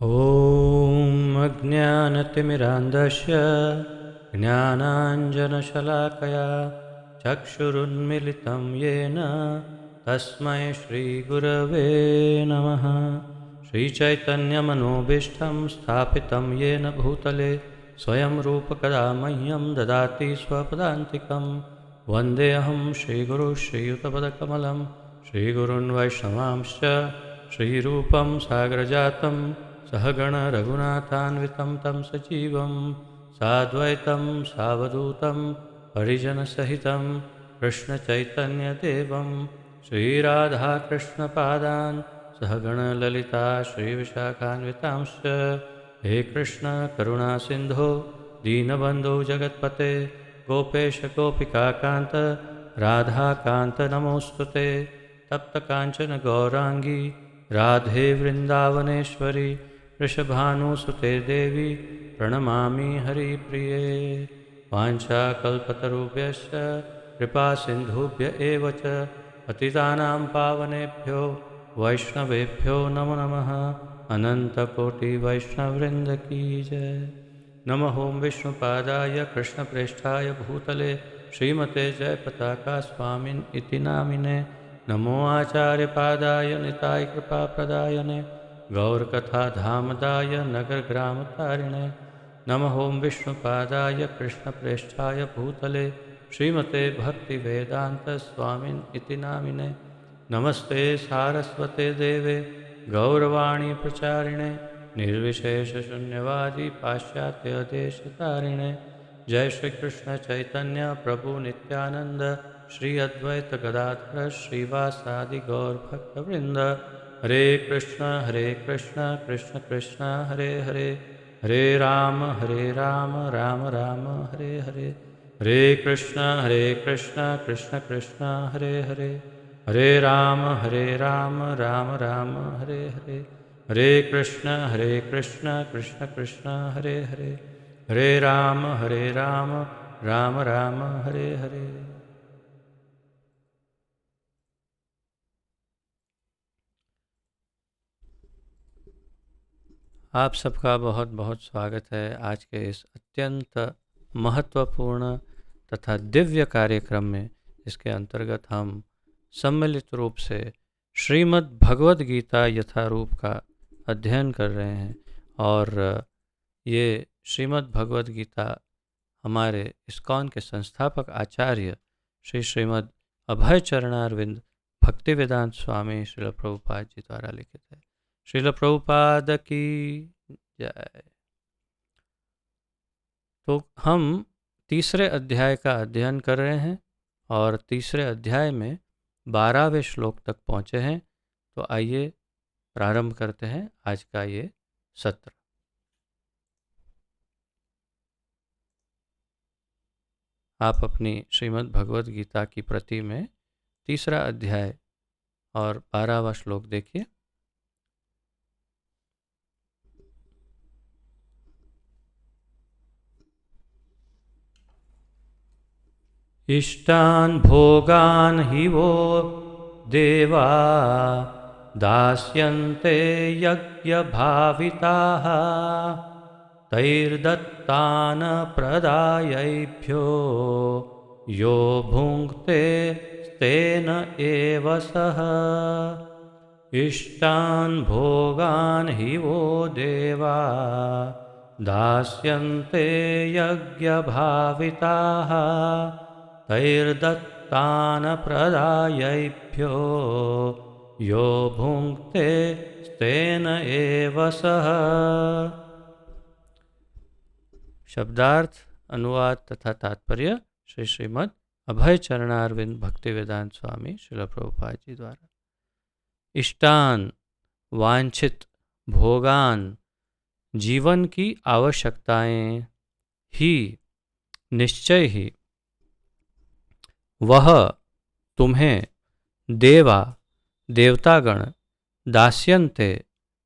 ॐ अज्ञानतिमिरान्धस्य ज्ञानाञ्जनशलाकया चक्षुरुन्मिलितं येन तस्मै श्रीगुरवे नमः। श्रीचैतन्यमनोभीष्टं स्थापितं येन भूतले स्वयं रूपकदा मह्यं ददाति स्वपदान्तिकं। वन्देऽहं श्रीगुरुः श्रीयुतपदकमलं श्रीगुरून् वैष्णवांश्च श्रीरूपं सागरजातं सहगण रघुनाथान्वितं तं सजीवं साद्वैतं सावधूतं परिजनसहितं कृष्णचैतन्यदेवं श्रीराधाकृष्णपादान् सहगण ललिता श्रीविशाखान्वितांश्च। हे कृष्ण करुणा सिन्धो दीनबन्धो जगत्पते गोपेश गोपिकान्त राधाकान्त नमोऽस्तुते। तप्तकाञ्चन गौराङ्गी राधे वृन्दावनेश्वरी वृषभानुसुते देवी प्रणमामि हरिप्रिये। वाञ्छाकल्पतरुभ्यश्च कृपासिन्धुभ्य एव च पतितानां पावनेभ्यो वैष्णवेभ्यो नमो नमः। अनन्तकोटिवैष्णववृन्द की जय। नमः ॐ विष्णुपादाय कृष्णप्रेष्ठाय भूतले श्रीमते जयपताका स्वामिन् इति नामिने। नमो आचार्यपादाय निताय कृपाप्रदायने गौरकथाधामदाय नगरग्रामतारिणे। नमः ॐ विष्णुपादाय कृष्णप्रेष्ठाय भूतले श्रीमते भक्तिवेदान्तस्वामिन् इति नामिने। नमस्ते सारस्वते देवे गौरवाणी प्रचारिणे निर्विशेषशून्यवादी पाश्चात्यदेशतारिणे। जय श्री कृष्ण चैतन्य प्रभु नित्यानंद श्री अद्वैत गदाधर श्रीवासादि गौर भक्तवृंद। हरे कृष्ण कृष्ण कृष्ण हरे हरे, हरे राम राम राम हरे हरे। हरे कृष्ण कृष्ण कृष्ण हरे हरे, हरे राम राम राम हरे हरे। हरे कृष्ण कृष्ण कृष्ण हरे हरे, हरे राम राम राम हरे हरे। आप सबका बहुत बहुत स्वागत है आज के इस अत्यंत महत्वपूर्ण तथा दिव्य कार्यक्रम में। इसके अंतर्गत हम सम्मिलित रूप से श्रीमद् भगवद गीता यथारूप का अध्ययन कर रहे हैं और ये श्रीमद् भगवद गीता हमारे इस्कॉन के संस्थापक आचार्य श्री श्रीमद् अभय चरणारविंद भक्तिवेदांत स्वामी श्रील प्रभुपाद जी द्वारा लिखित है। श्रील प्रभुपाद की जय। तो हम तीसरे अध्याय का अध्ययन कर रहे हैं और तीसरे अध्याय में 12वें श्लोक तक पहुँचे हैं। तो आइए प्रारंभ करते हैं आज का ये सत्र। आप अपनी श्रीमद् भगवद गीता की प्रति में तीसरा अध्याय और 12वां श्लोक देखिए। इष्टान् भोगान् हि वो देवा दास्यन्ते यज्ञभाविताः तैर्दत्तान् प्रदायैभ्यो यो भुङ्क्ते तेन एव सः। इष्टान् भोगान् हि वो देवा दास्यन्ते यज्ञभाविताः तैर्दत्तान् प्रदायैभ्यो यो भुङ्क्ते तेन एव सः। शब्दार्थ, अनुवाद तथा तात्पर्य श्री श्रीमद् अभय चरणारविंद भक्तिवेदांत स्वामी श्रील प्रभुपाद जी द्वारा। इष्टान वांछित, भोगान जीवन की आवश्यकताएं ही निश्चय ही वह तुम्हें देवा देवतागण दास्यन्ते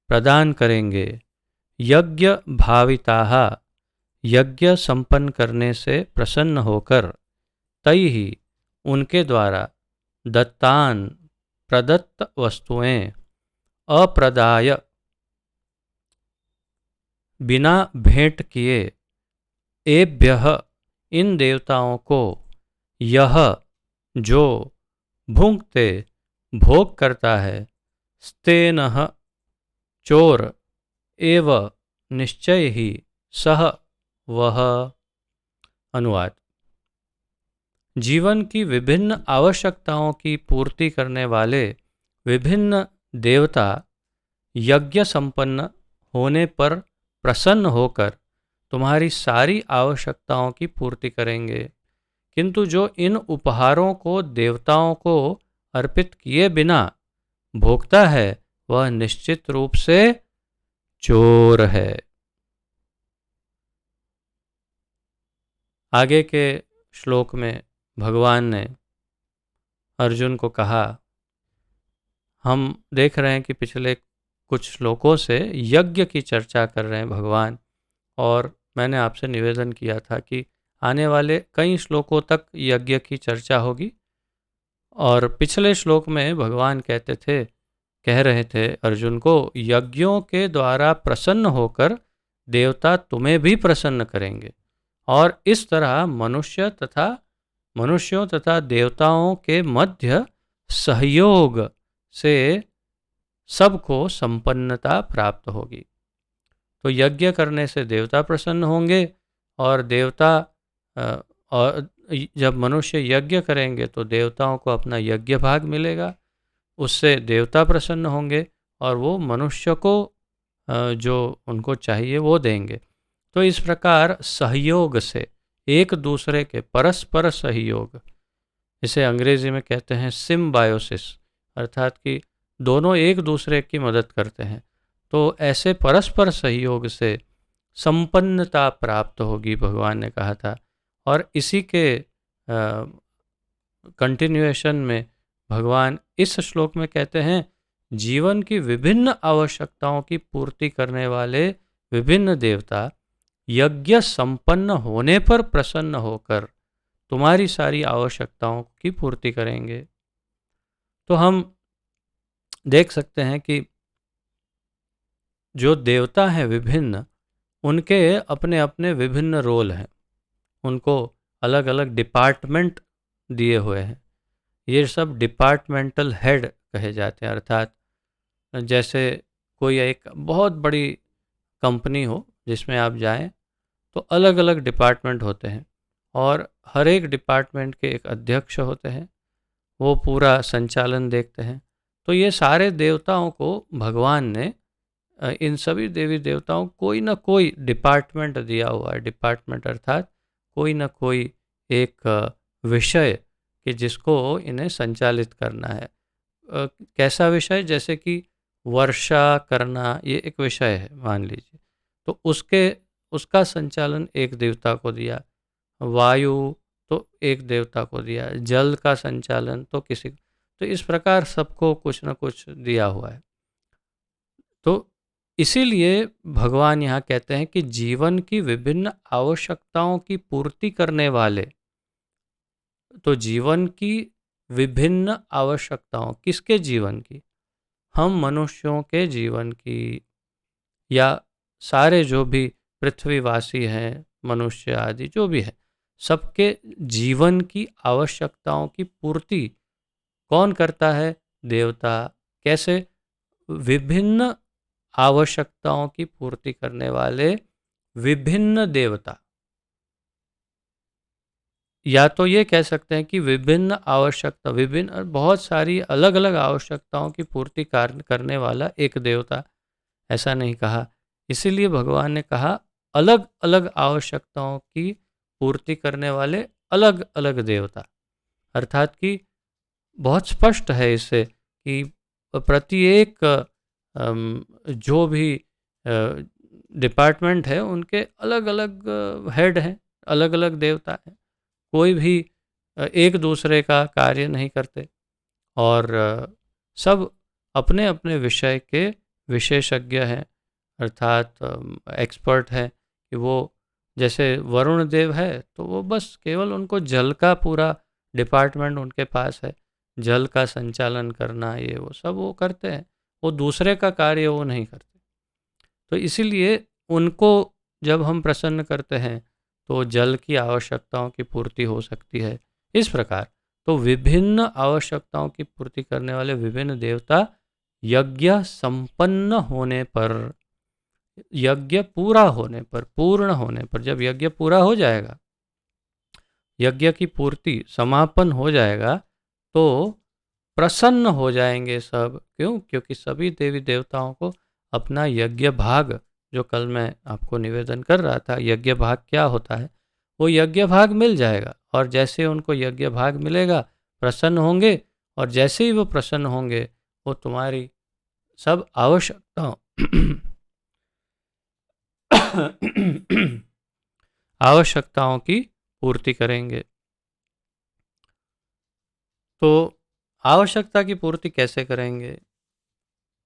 प्रदान करेंगे। यज्ञ भाविताः यज्ञ संपन्न करने से प्रसन्न होकर तई ही उनके द्वारा दत्तान प्रदत्त वस्तुएं अप्रदाय बिना भेंट किए एभ्यः इन देवताओं को यह जो भुंक्ते भोग करता है स्तेनः चोर एव निश्चय ही सह वह। अनुवाद। जीवन की विभिन्न आवश्यकताओं की पूर्ति करने वाले विभिन्न देवता यज्ञ संपन्न होने पर प्रसन्न होकर तुम्हारी सारी आवश्यकताओं की पूर्ति करेंगे, किंतु जो इन उपहारों को देवताओं को अर्पित किए बिना भोगता है वह निश्चित रूप से चोर है। आगे के श्लोक में भगवान ने अर्जुन को कहा, हम देख रहे हैं कि पिछले कुछ श्लोकों से यज्ञ की चर्चा कर रहे हैं भगवान, और मैंने आपसे निवेदन किया था कि आने वाले कई श्लोकों तक यज्ञ की चर्चा होगी। और पिछले श्लोक में भगवान कह रहे थे अर्जुन को, यज्ञों के द्वारा प्रसन्न होकर देवता तुम्हें भी प्रसन्न करेंगे, और इस तरह मनुष्यों तथा देवताओं के मध्य सहयोग से सबको संपन्नता प्राप्त होगी। तो यज्ञ करने से देवता प्रसन्न होंगे, और और जब मनुष्य यज्ञ करेंगे तो देवताओं को अपना यज्ञ भाग मिलेगा, उससे देवता प्रसन्न होंगे और वो मनुष्य को जो उनको चाहिए वो देंगे। तो इस प्रकार सहयोग से, एक दूसरे के परस्पर सहयोग, इसे अंग्रेजी में कहते हैं सिम्बायोसिस, अर्थात कि दोनों एक दूसरे की मदद करते हैं। तो ऐसे परस्पर सहयोग से संपन्नता प्राप्त होगी, भगवान ने कहा था। और इसी के कंटिन्यूएशन में भगवान इस श्लोक में कहते हैं, जीवन की विभिन्न आवश्यकताओं की पूर्ति करने वाले विभिन्न देवता यज्ञ संपन्न होने पर प्रसन्न होकर तुम्हारी सारी आवश्यकताओं की पूर्ति करेंगे। तो हम देख सकते हैं कि जो देवता हैं विभिन्न, उनके अपने अपने विभिन्न रोल हैं, उनको अलग अलग डिपार्टमेंट दिए हुए हैं। ये सब डिपार्टमेंटल हेड कहे जाते हैं, अर्थात जैसे कोई एक बहुत बड़ी कंपनी हो जिसमें आप जाएं तो अलग अलग डिपार्टमेंट होते हैं, और हर एक डिपार्टमेंट के एक अध्यक्ष होते हैं, वो पूरा संचालन देखते हैं। तो ये सारे देवताओं को भगवान ने, इन सभी देवी देवताओं को कोई ना कोई डिपार्टमेंट दिया हुआ है। डिपार्टमेंट अर्थात कोई ना कोई एक विषय कि जिसको इन्हें संचालित करना है। कैसा विषय? जैसे कि वर्षा करना, ये एक विषय है मान लीजिए, तो उसका संचालन एक देवता को दिया, वायु तो एक देवता को दिया, जल का संचालन तो किसी, तो इस प्रकार सबको कुछ न कुछ दिया हुआ है। तो इसीलिए भगवान यहाँ कहते हैं कि जीवन की विभिन्न आवश्यकताओं की पूर्ति करने वाले, तो जीवन की विभिन्न आवश्यकताओं, किसके जीवन की? हम मनुष्यों के जीवन की, या सारे जो भी पृथ्वीवासी हैं, मनुष्य आदि जो भी है, सबके जीवन की आवश्यकताओं की पूर्ति कौन करता है? देवता। कैसे? विभिन्न आवश्यकताओं की पूर्ति करने वाले विभिन्न देवता, या तो ये कह सकते हैं कि विभिन्न आवश्यकता, विभिन्न बहुत सारी अलग अलग आवश्यकताओं की पूर्ति करने वाला एक देवता, ऐसा नहीं कहा। इसीलिए भगवान ने कहा अलग अलग आवश्यकताओं की पूर्ति करने वाले अलग अलग देवता, अर्थात कि बहुत स्पष्ट है इससे कि प्रत्येक जो भी डिपार्टमेंट है उनके अलग अलग हेड हैं, अलग अलग देवता हैं, कोई भी एक दूसरे का कार्य नहीं करते, और सब अपने अपने विषय के विशेषज्ञ हैं, अर्थात एक्सपर्ट हैं। कि वो जैसे वरुण देव है तो वो बस केवल उनको जल का पूरा डिपार्टमेंट उनके पास है, जल का संचालन करना, ये वो सब वो करते हैं, वो दूसरे का कार्य वो नहीं करते। तो इसीलिए उनको जब हम प्रसन्न करते हैं तो जल की आवश्यकताओं की पूर्ति हो सकती है। इस प्रकार तो विभिन्न आवश्यकताओं की पूर्ति करने वाले विभिन्न देवता यज्ञ संपन्न होने पर, यज्ञ पूरा होने पर, पूर्ण होने पर, जब यज्ञ पूरा हो जाएगा, यज्ञ की पूर्ति समापन हो जाएगा, तो प्रसन्न हो जाएंगे सब। क्यों? क्योंकि सभी देवी देवताओं को अपना यज्ञ भाग, जो कल मैं आपको निवेदन कर रहा था, यज्ञ भाग क्या होता है, वो यज्ञ भाग मिल जाएगा। और जैसे उनको यज्ञ भाग मिलेगा प्रसन्न होंगे, और जैसे ही वो प्रसन्न होंगे वो तुम्हारी सब आवश्यकताओं आवश्यकताओं की पूर्ति करेंगे। तो आवश्यकता की पूर्ति कैसे करेंगे?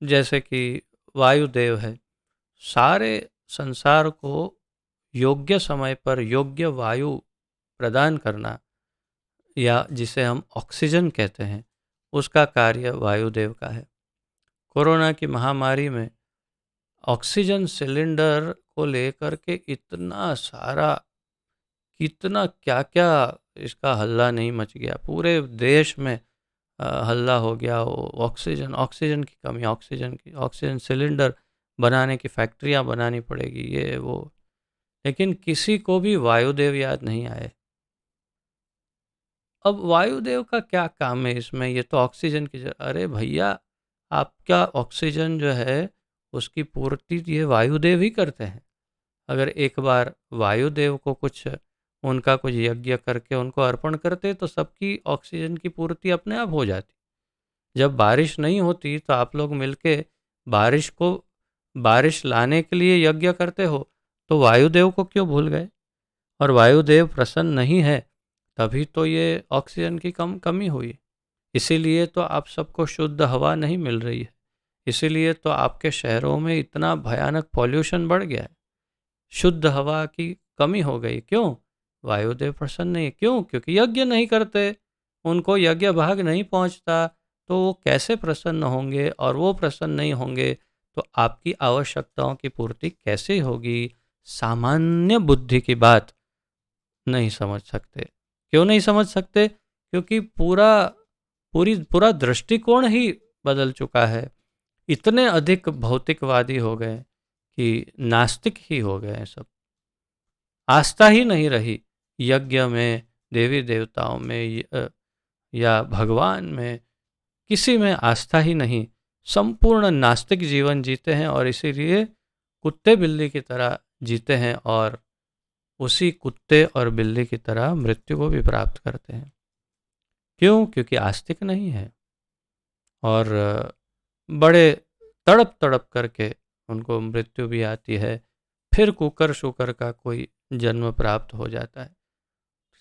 जैसे कि वायुदेव है, सारे संसार को योग्य समय पर योग्य वायु प्रदान करना, या जिसे हम ऑक्सीजन कहते हैं, उसका कार्य वायुदेव का है। कोरोना की महामारी में ऑक्सीजन सिलेंडर को लेकर के इतना सारा, कितना क्या क्या इसका हल्ला नहीं मच गया, पूरे देश में हल्ला हो गया। ऑक्सीजन की कमी, ऑक्सीजन सिलेंडर बनाने की फैक्ट्रियां बनानी पड़ेगी, ये वो। लेकिन किसी को भी वायुदेव याद नहीं आए। अब वायुदेव का क्या काम है इसमें? ये तो ऑक्सीजन की अरे भैया, आपका ऑक्सीजन जो है उसकी पूर्ति ये वायुदेव ही करते हैं। अगर एक बार वायुदेव को कुछ, उनका कुछ यज्ञ करके उनको अर्पण करते तो सबकी ऑक्सीजन की पूर्ति अपने आप हो जाती। जब बारिश नहीं होती तो आप लोग मिलके बारिश लाने के लिए यज्ञ करते हो, तो वायुदेव को क्यों भूल गए? और वायुदेव प्रसन्न नहीं है, तभी तो ये ऑक्सीजन की कमी हुई। इसीलिए तो आप सबको शुद्ध हवा नहीं मिल रही है। इसीलिए तो आपके शहरों में इतना भयानक पॉल्यूशन बढ़ गया है। शुद्ध हवा की कमी हो गई। क्यों? वायुदेव प्रसन्न नहीं है। क्यों? क्योंकि यज्ञ नहीं करते, उनको यज्ञ भाग नहीं पहुंचता, तो वो कैसे प्रसन्न होंगे? और वो प्रसन्न नहीं होंगे तो आपकी आवश्यकताओं की पूर्ति कैसे होगी? सामान्य बुद्धि की बात नहीं समझ सकते। क्यों नहीं समझ सकते? क्योंकि पूरा दृष्टिकोण ही बदल चुका है। इतने अधिक भौतिकवादी हो गए कि नास्तिक ही हो गए हैं सब। आस्था ही नहीं रही यज्ञ में, देवी देवताओं में, या भगवान में, किसी में आस्था ही नहीं। संपूर्ण नास्तिक जीवन जीते हैं और इसीलिए कुत्ते बिल्ली की तरह जीते हैं, और उसी कुत्ते और बिल्ली की तरह मृत्यु को भी प्राप्त करते हैं। क्यों? क्योंकि आस्तिक नहीं है, और बड़े तड़प तड़प करके उनको मृत्यु भी आती है, फिर कुकर शुकर का कोई जन्म प्राप्त हो जाता है।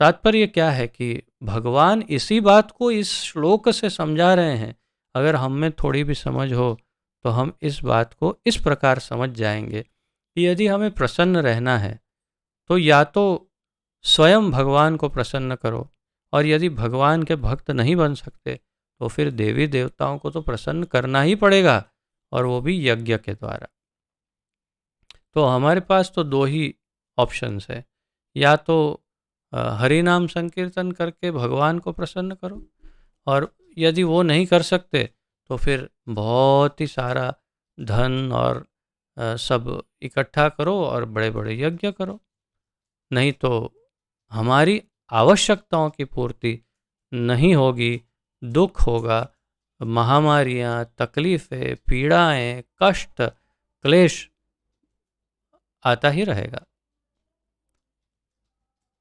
तात्पर्य क्या है कि भगवान इसी बात को इस श्लोक से समझा रहे हैं। अगर हम में थोड़ी भी समझ हो तो हम इस बात को इस प्रकार समझ जाएंगे कि यदि हमें प्रसन्न रहना है तो या तो स्वयं भगवान को प्रसन्न करो, और यदि भगवान के भक्त नहीं बन सकते तो फिर देवी देवताओं को तो प्रसन्न करना ही पड़ेगा, और वो भी यज्ञ के द्वारा। तो हमारे पास तो दो ही ऑप्शंस है, या तो हरि नाम संकीर्तन करके भगवान को प्रसन्न करो, और यदि वो नहीं कर सकते तो फिर बहुत ही सारा धन और सब इकट्ठा करो और बड़े बड़े यज्ञ करो। नहीं तो हमारी आवश्यकताओं की पूर्ति नहीं होगी, दुख होगा, महामारियाँ, तकलीफ़ें, पीड़ाएं, कष्ट, क्लेश आता ही रहेगा।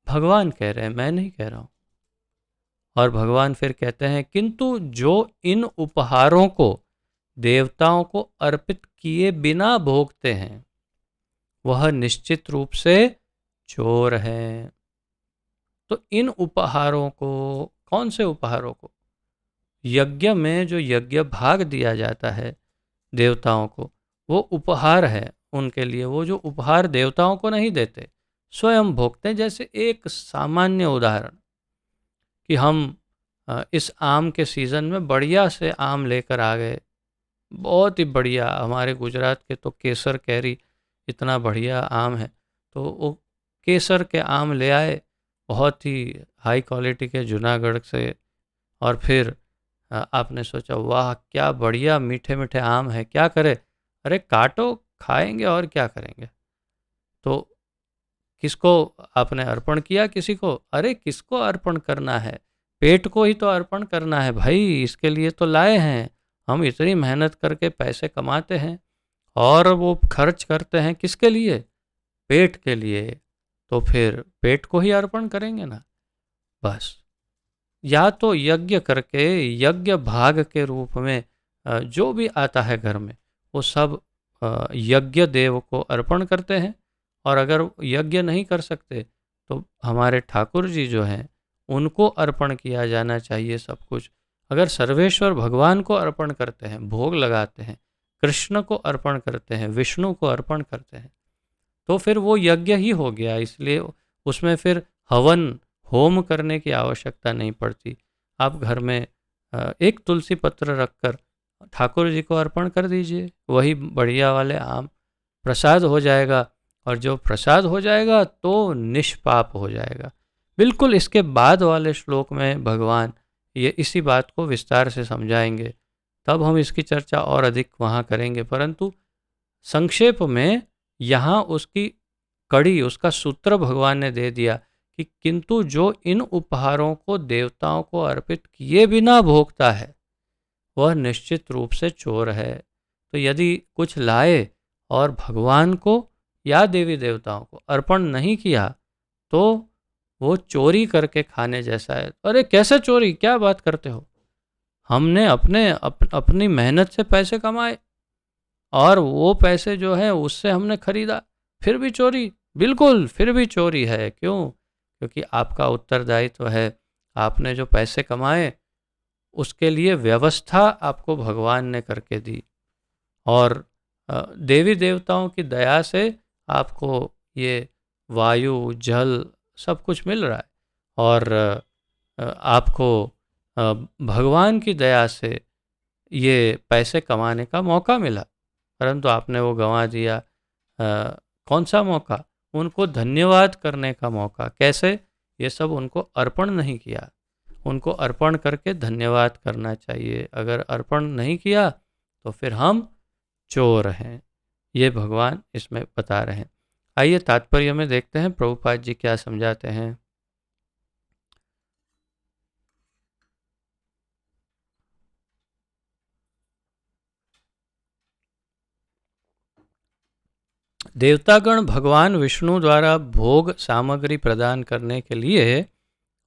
भगवान कह रहे हैं, मैं नहीं कह रहा हूँ। और भगवान फिर कहते हैं, किंतु जो इन उपहारों को देवताओं को अर्पित किए बिना भोगते हैं वह निश्चित रूप से चोर है। तो इन उपहारों को, कौन से उपहारों को? यज्ञ में जो यज्ञ भाग दिया जाता है देवताओं को, वो उपहार है उनके लिए। वो जो उपहार देवताओं को नहीं देते, स्वयं भोगते हैं। जैसे एक सामान्य उदाहरण कि हम इस आम के सीज़न में बढ़िया से आम लेकर आ गए, बहुत ही बढ़िया। हमारे गुजरात के तो केसर कैरी इतना बढ़िया आम है। तो वो केसर के आम ले आए, बहुत ही हाई क्वालिटी के जूनागढ़ से। और फिर आपने सोचा वाह क्या बढ़िया मीठे मीठे आम है, क्या करे, अरे काटो खाएंगे और क्या करेंगे। तो किसको आपने अर्पण किया, किसी को, अरे किसको अर्पण करना है, पेट को ही तो अर्पण करना है भाई, इसके लिए तो लाए हैं। हम इतनी मेहनत करके पैसे कमाते हैं और वो खर्च करते हैं किसके लिए, पेट के लिए। तो फिर पेट को ही अर्पण करेंगे ना। बस या तो यज्ञ करके, यज्ञ भाग के रूप में जो भी आता है घर में वो सब यज्ञ देव को अर्पण करते हैं। और अगर यज्ञ नहीं कर सकते तो हमारे ठाकुर जी जो हैं उनको अर्पण किया जाना चाहिए सब कुछ। अगर सर्वेश्वर भगवान को अर्पण करते हैं, भोग लगाते हैं, कृष्ण को अर्पण करते हैं, विष्णु को अर्पण करते हैं, तो फिर वो यज्ञ ही हो गया। इसलिए उसमें फिर हवन होम करने की आवश्यकता नहीं पड़ती। आप घर में एक तुलसी पत्र रखकर ठाकुर जी को अर्पण कर दीजिए, वही बढ़िया वाले आम प्रसाद हो जाएगा। और जो प्रसाद हो जाएगा तो निष्पाप हो जाएगा। बिल्कुल इसके बाद वाले श्लोक में भगवान ये इसी बात को विस्तार से समझाएंगे, तब हम इसकी चर्चा और अधिक वहाँ करेंगे। परंतु संक्षेप में यहाँ उसकी कड़ी, उसका सूत्र भगवान ने दे दिया कि किंतु जो इन उपहारों को देवताओं को अर्पित किए बिना भोगता है वह निश्चित रूप से चोर है। तो यदि कुछ लाए और भगवान को या देवी देवताओं को अर्पण नहीं किया तो वो चोरी करके खाने जैसा है। अरे कैसे चोरी, क्या बात करते हो, हमने अपनी मेहनत से पैसे कमाए और वो पैसे जो है उससे हमने खरीदा, फिर भी चोरी, बिल्कुल फिर भी चोरी है। क्यों? क्योंकि आपका उत्तरदायित्व है, आपने जो पैसे कमाए उसके लिए व्यवस्था आपको भगवान ने करके दी। और देवी देवताओं की दया से आपको ये वायु जल सब कुछ मिल रहा है। और आपको भगवान की दया से ये पैसे कमाने का मौका मिला, परंतु आपने वो गंवा दिया। कौन सा मौका? उनको धन्यवाद करने का मौका। कैसे? ये सब उनको अर्पण नहीं किया। उनको अर्पण करके धन्यवाद करना चाहिए। अगर अर्पण नहीं किया तो फिर हम चोर हैं, ये भगवान इसमें बता रहे हैं। आइए तात्पर्य में देखते हैं प्रभुपाद जी क्या समझाते हैं। देवतागण भगवान विष्णु द्वारा भोग सामग्री प्रदान करने के लिए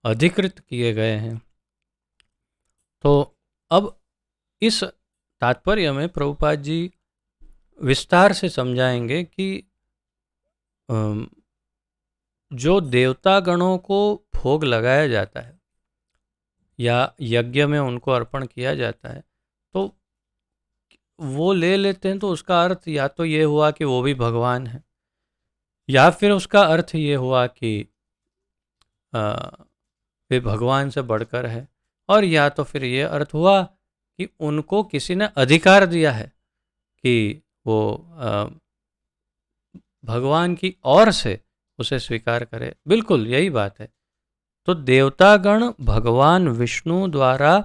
अधिकृत किए गए हैं। तो अब इस तात्पर्य में प्रभुपाद जी विस्तार से समझाएंगे कि जो देवतागणों को भोग लगाया जाता है या यज्ञ में उनको अर्पण किया जाता है, तो वो ले लेते हैं तो उसका अर्थ या तो ये हुआ कि वो भी भगवान है, या फिर उसका अर्थ ये हुआ कि वे भगवान से बढ़कर है, और या तो फिर ये अर्थ हुआ कि उनको किसी ने अधिकार दिया है कि वो भगवान की ओर से उसे स्वीकार करे। बिल्कुल यही बात है। तो देवतागण भगवान विष्णु द्वारा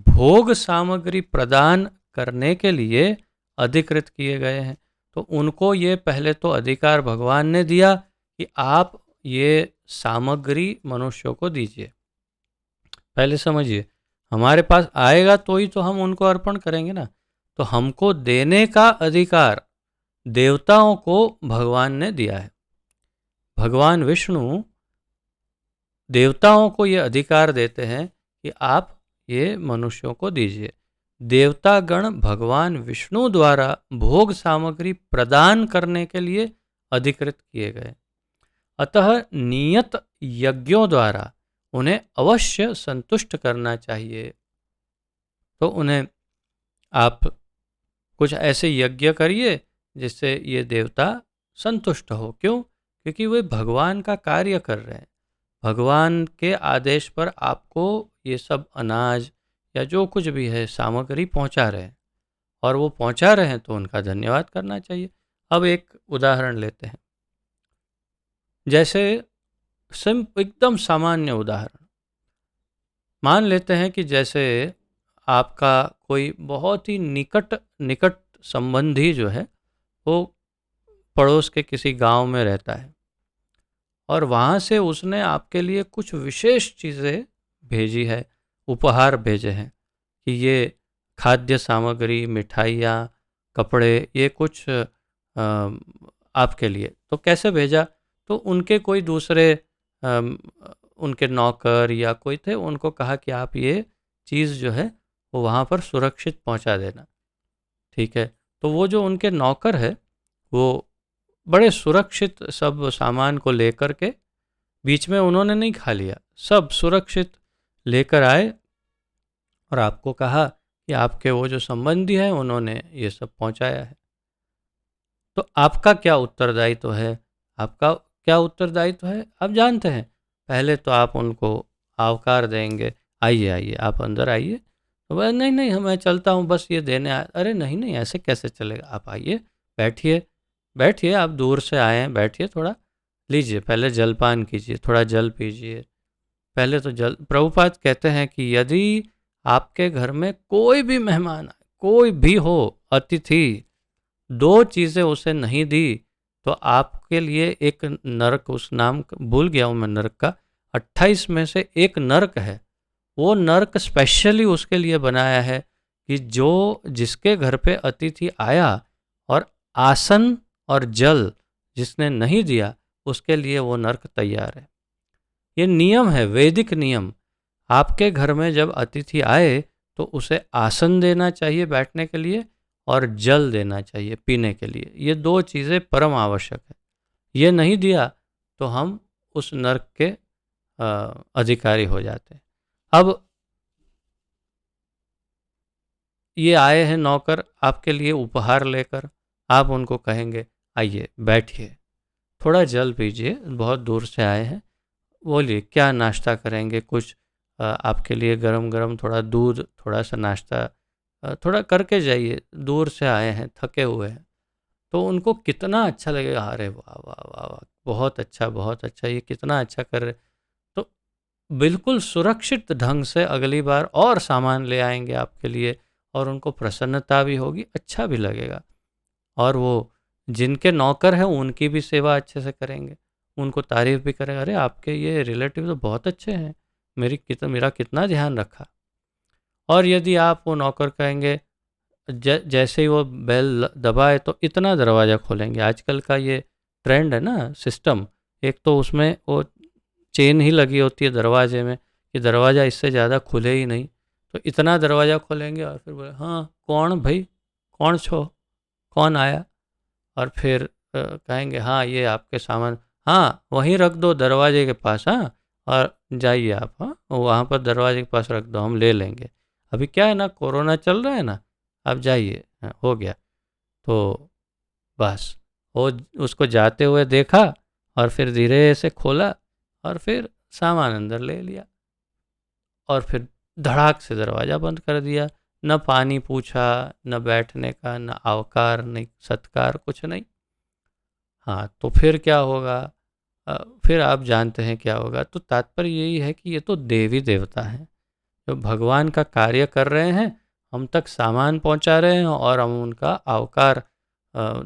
भोग सामग्री प्रदान करने के लिए अधिकृत किए गए हैं। तो उनको ये पहले तो अधिकार भगवान ने दिया कि आप ये सामग्री मनुष्यों को दीजिए। पहले समझिए, हमारे पास आएगा तो ही तो हम उनको अर्पण करेंगे ना। तो हमको देने का अधिकार देवताओं को भगवान ने दिया है। भगवान विष्णु देवताओं को ये अधिकार देते हैं कि आप ये मनुष्यों को दीजिए। देवतागण भगवान विष्णु द्वारा भोग सामग्री प्रदान करने के लिए अधिकृत किए गए, अतः नियत यज्ञों द्वारा उन्हें अवश्य संतुष्ट करना चाहिए। तो उन्हें आप कुछ ऐसे यज्ञ करिए जिससे ये देवता संतुष्ट हो। क्यों? क्योंकि वे भगवान का कार्य कर रहे हैं। भगवान के आदेश पर आपको ये सब अनाज या जो कुछ भी है सामग्री पहुंचा रहे हैं, और वो पहुंचा रहे हैं तो उनका धन्यवाद करना चाहिए। अब एक उदाहरण लेते हैं, जैसे एकदम सामान्य उदाहरण मान लेते हैं कि जैसे आपका कोई बहुत ही निकट निकट संबंधी जो है वो पड़ोस के किसी गांव में रहता है और वहाँ से उसने आपके लिए कुछ विशेष चीज़ें भेजी है, उपहार भेजे हैं कि ये खाद्य सामग्री, मिठाइयाँ, कपड़े, ये कुछ आपके लिए। तो कैसे भेजा? तो उनके कोई दूसरे अम, उनके नौकर या कोई थे, उनको कहा कि आप ये चीज़ जो है वो वहाँ पर सुरक्षित पहुँचा देना। ठीक है, तो वो जो उनके नौकर है वो बड़े सुरक्षित सब सामान को लेकर के, बीच में उन्होंने नहीं खा लिया, सब सुरक्षित लेकर आए और आपको कहा कि आपके वो जो संबंधी हैं उन्होंने ये सब पहुंचाया है। तो आपका क्या उत्तरदायित्व है? आपका क्या उत्तरदायित्व है आप जानते हैं। पहले तो आप उनको आवकार देंगे, आइए आइए आप अंदर आइए। तो बोले नहीं नहीं मैं चलता हूँ, बस ये देने आया। अरे नहीं नहीं ऐसे कैसे चलेगा, आप आइए, बैठिए बैठिए, आप दूर से आए हैं, बैठिए, थोड़ा लीजिए, पहले जलपान कीजिए, थोड़ा जल पीजिए। पहले तो जल, प्रभुपाद कहते हैं कि यदि आपके घर में कोई भी मेहमान आए, कोई भी हो, अतिथि, दो चीज़ें उसे नहीं दी तो आपके लिए एक नरक, उस नाम भूल गया हूँ मैं नरक का, 28 में से एक नरक है। वो नरक स्पेशली उसके लिए बनाया है कि जो जिसके घर पे अतिथि आया और आसन और जल जिसने नहीं दिया, उसके लिए वो नरक तैयार है। ये नियम है, वैदिक नियम। आपके घर में जब अतिथि आए तो उसे आसन देना चाहिए बैठने के लिए और जल देना चाहिए पीने के लिए। ये दो चीज़ें परम आवश्यक है। ये नहीं दिया तो हम उस नरक के अधिकारी हो जाते हैं। अब ये आए हैं नौकर आपके लिए उपहार लेकर, आप उनको कहेंगे आइए बैठिए, थोड़ा जल पीजिए, बहुत दूर से आए हैं, बोलिए क्या नाश्ता करेंगे, कुछ आपके लिए गरम गरम थोड़ा दूध, थोड़ा सा नाश्ता थोड़ा करके जाइए, दूर से आए हैं, थके हुए हैं। तो उनको कितना अच्छा लगेगा, अरे वाह वाह वाह वाह, बहुत अच्छा, ये कितना अच्छा कर रहे। तो बिल्कुल सुरक्षित ढंग से अगली बार और सामान ले आएंगे आपके लिए और उनको प्रसन्नता भी होगी, अच्छा भी लगेगा। और वो जिनके नौकर हैं उनकी भी सेवा अच्छे से करेंगे, उनको तारीफ भी करेंगे, अरे आपके ये रिलेटिव तो बहुत अच्छे हैं, मेरा कितना ध्यान रखा। और यदि आप वो नौकर कहेंगे, जैसे ही वो बेल दबाए तो इतना दरवाज़ा खोलेंगे, आजकल का ये ट्रेंड है ना सिस्टम, एक तो उसमें वो चेन ही लगी होती है दरवाजे में कि दरवाज़ा इससे ज़्यादा खुले ही नहीं, तो इतना दरवाज़ा खोलेंगे और फिर बोले हाँ कौन भाई, कौन छो, कौन आया। और फिर कहेंगे हाँ ये आपके सामान, हाँ वहीं रख दो दरवाजे के पास, हाँ और जाइए आप, हाँ वहाँ पर दरवाजे के पास रख दो, हम ले लेंगे, अभी क्या है ना कोरोना चल रहा है ना, आप जाइए, हाँ, हो गया। तो बस वो उसको जाते हुए देखा और फिर धीरे से खोला और फिर सामान अंदर ले लिया और फिर धड़ाक से दरवाज़ा बंद कर दिया। न पानी पूछा, न बैठने का, न आवकार, न सत्कार, कुछ नहीं। हाँ तो फिर क्या होगा, फिर आप जानते हैं क्या होगा। तो तात्पर्य यही है कि ये तो देवी देवता हैं जो भगवान का कार्य कर रहे हैं, हम तक सामान पहुंचा रहे हैं और हम उनका आवकार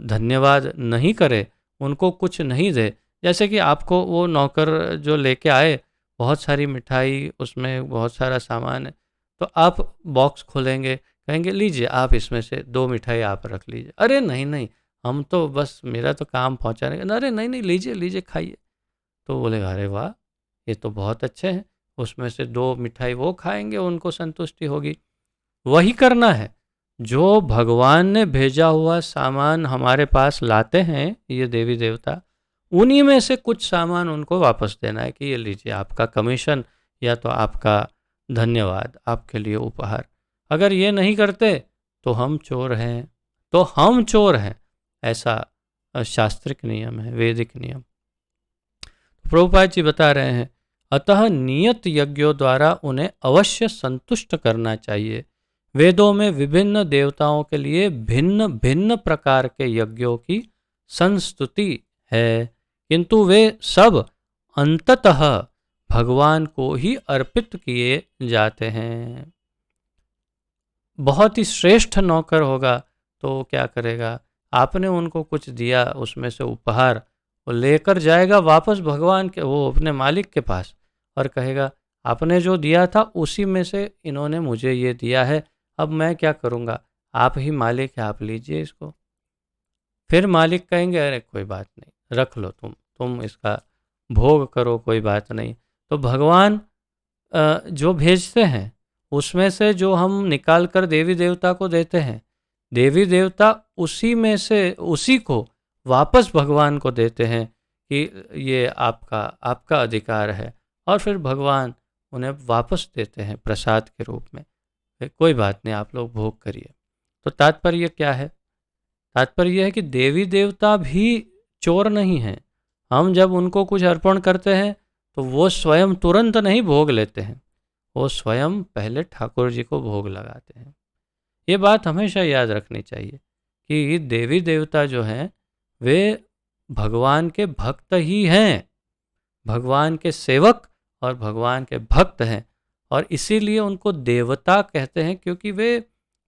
धन्यवाद नहीं करें, उनको कुछ नहीं दे। जैसे कि आपको वो नौकर जो लेके आए, बहुत सारी मिठाई, उसमें बहुत सारा सामान है, तो आप बॉक्स खोलेंगे, कहेंगे लीजिए आप इसमें से दो मिठाई आप रख लीजिए, अरे नहीं नहीं हम तो बस मेरा तो काम पहुंचाने का, अरे नहीं नहीं लीजिए लीजिए खाइए। तो बोलेगा अरे वाह ये तो बहुत अच्छे हैं, उसमें से दो मिठाई वो खाएंगे, उनको संतुष्टि होगी। वही करना है जो भगवान ने भेजा हुआ सामान हमारे पास लाते हैं ये देवी देवता, उन्हीं में से कुछ सामान उनको वापस देना है कि ये लीजिए आपका कमीशन या तो आपका धन्यवाद, आपके लिए उपहार। अगर ये नहीं करते तो हम चोर हैं, तो हम चोर हैं, ऐसा शास्त्रिक नियम है, वैदिक नियम। प्रभुपाद जी बता रहे हैं, अतः नियत यज्ञों द्वारा उन्हें अवश्य संतुष्ट करना चाहिए। वेदों में विभिन्न देवताओं के लिए भिन्न भिन्न प्रकार के यज्ञों की संस्तुति है, किंतु वे सब अंततः भगवान को ही अर्पित किए जाते हैं। बहुत ही श्रेष्ठ नौकर होगा तो क्या करेगा, आपने उनको कुछ दिया, उसमें से उपहार वो लेकर जाएगा वापस भगवान के, वो अपने मालिक के पास, और कहेगा आपने जो दिया था उसी में से इन्होंने मुझे ये दिया है, अब मैं क्या करूँगा, आप ही मालिक है, आप लीजिए इसको। फिर मालिक कहेंगे अरे कोई बात नहीं, रख लो, तुम इसका भोग करो, कोई बात नहीं। तो भगवान जो भेजते हैं उसमें से जो हम निकाल कर देवी देवता को देते हैं, देवी देवता उसी में से उसी को वापस भगवान को देते हैं कि ये आपका आपका अधिकार है, और फिर भगवान उन्हें वापस देते हैं प्रसाद के रूप में, कोई बात नहीं आप लोग भोग करिए। तो तात्पर्य क्या है, तात्पर्य यह है कि देवी देवता भी चोर नहीं हैं। हम जब उनको कुछ अर्पण करते हैं तो वो स्वयं तुरंत नहीं भोग लेते हैं, वो स्वयं पहले ठाकुर जी को भोग लगाते हैं। ये बात हमेशा याद रखनी चाहिए कि देवी देवता जो हैं वे भगवान के भक्त ही हैं, भगवान के सेवक और भगवान के भक्त हैं, और इसीलिए उनको देवता कहते हैं क्योंकि वे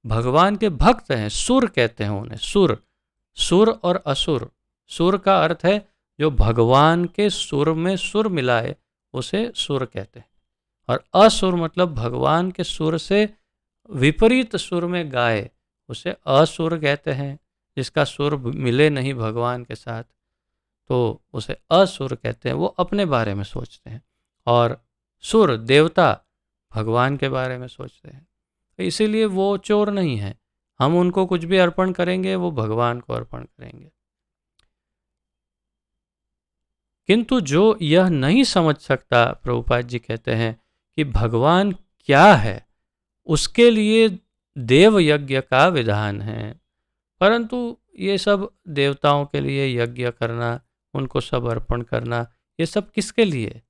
भगवान के भक्त हैं। सुर कहते हैं उन्हें, सुर, सुर और असुर। सुर का अर्थ है जो भगवान के सुर में सुर मिलाए, उसे सुर कहते हैं, और असुर मतलब भगवान के सुर से विपरीत सुर में गाए, उसे असुर कहते हैं। जिसका सुर मिले नहीं भगवान के साथ तो उसे असुर कहते हैं, वो अपने बारे में सोचते हैं, और सुर देवता भगवान के बारे में सोचते हैं। तो इसीलिए वो चोर नहीं है, हम उनको कुछ भी अर्पण करेंगे वो भगवान को अर्पण करेंगे। किंतु जो यह नहीं समझ सकता, प्रभुपाद जी कहते हैं कि भगवान क्या है, उसके लिए देव यज्ञ का विधान है। परंतु ये सब देवताओं के लिए यज्ञ करना, उनको सब अर्पण करना, ये सब किसके लिए,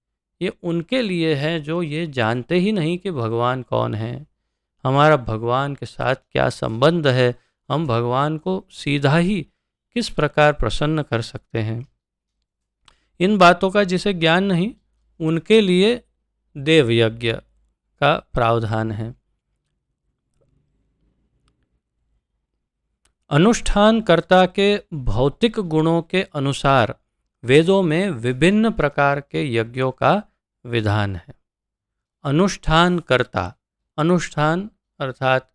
ये उनके लिए है जो ये जानते ही नहीं कि भगवान कौन है, हमारा भगवान के साथ क्या संबंध है, हम भगवान को सीधा ही किस प्रकार प्रसन्न कर सकते हैं। इन बातों का जिसे ज्ञान नहीं, उनके लिए देव यज्ञ का प्रावधान है। अनुष्ठानकर्ता के भौतिक गुणों के अनुसार वेदों में विभिन्न प्रकार के यज्ञों का विधान है। अनुष्ठानकर्ता, अनुष्ठान अर्थात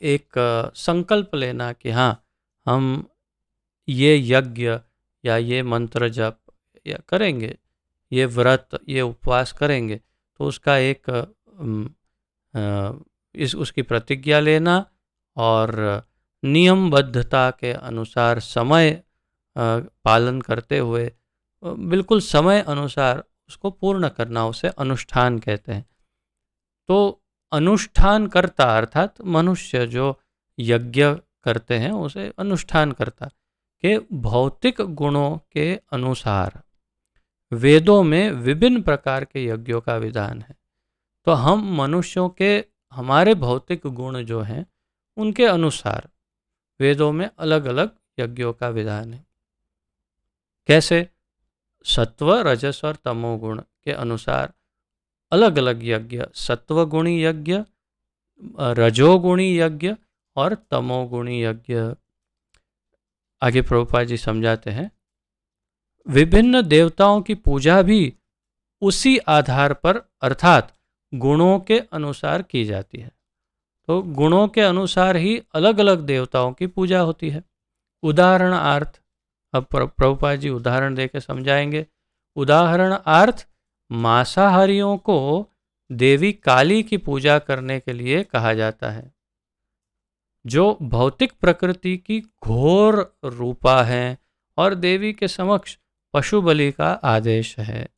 एक संकल्प लेना कि हाँ हम ये यज्ञ या ये मंत्र जप या करेंगे, ये व्रत, ये उपवास करेंगे, तो उसका एक उसकी प्रतिज्ञा लेना और नियमबद्धता के अनुसार समय पालन करते हुए बिल्कुल समय अनुसार उसको पूर्ण करना, उसे अनुष्ठान कहते हैं। तो अनुष्ठान करता अर्थात मनुष्य जो यज्ञ करते हैं उसे अनुष्ठान करता के भौतिक गुणों के अनुसार वेदों में विभिन्न प्रकार के यज्ञों का विधान है। तो हम मनुष्यों के हमारे भौतिक गुण जो हैं उनके अनुसार वेदों में अलग अलग यज्ञों का विधान है। कैसे, सत्व, रजस और तमोगुण के अनुसार अलग अलग यज्ञ, सत्वगुणी यज्ञ, रजोगुणी यज्ञ और तमोगुणी यज्ञ। आगे प्रभुपाद जी समझाते हैं, विभिन्न देवताओं की पूजा भी उसी आधार पर अर्थात गुणों के अनुसार की जाती है। तो गुणों के अनुसार ही अलग अलग देवताओं की पूजा होती है। उदाहरणार्थ, अब प्रभुपाद जी उदाहरण देकर समझाएंगे। उदाहरणार्थ, मांसाहारियों को देवी काली की पूजा करने के लिए कहा जाता है, जो भौतिक प्रकृति की घोर रूपा है और देवी के समक्ष पशु बलि का आदेश है।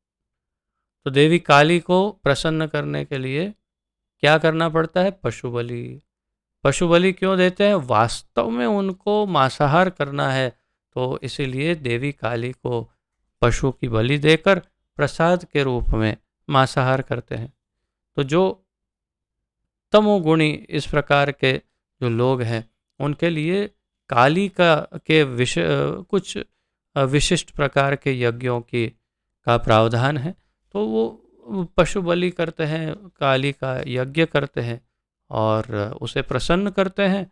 तो देवी काली को प्रसन्न करने के लिए क्या करना पड़ता है, पशु बलि। पशु बलि क्यों देते हैं, वास्तव में उनको मांसाहार करना है, तो इसीलिए देवी काली को पशु की बलि देकर प्रसाद के रूप में मांसाहार करते हैं। तो जो तमोगुणी इस प्रकार के जो लोग हैं उनके लिए काली का के कुछ विशिष्ट प्रकार के यज्ञों की का प्रावधान है, तो वो पशु बलि करते हैं, काली का यज्ञ करते हैं और उसे प्रसन्न करते हैं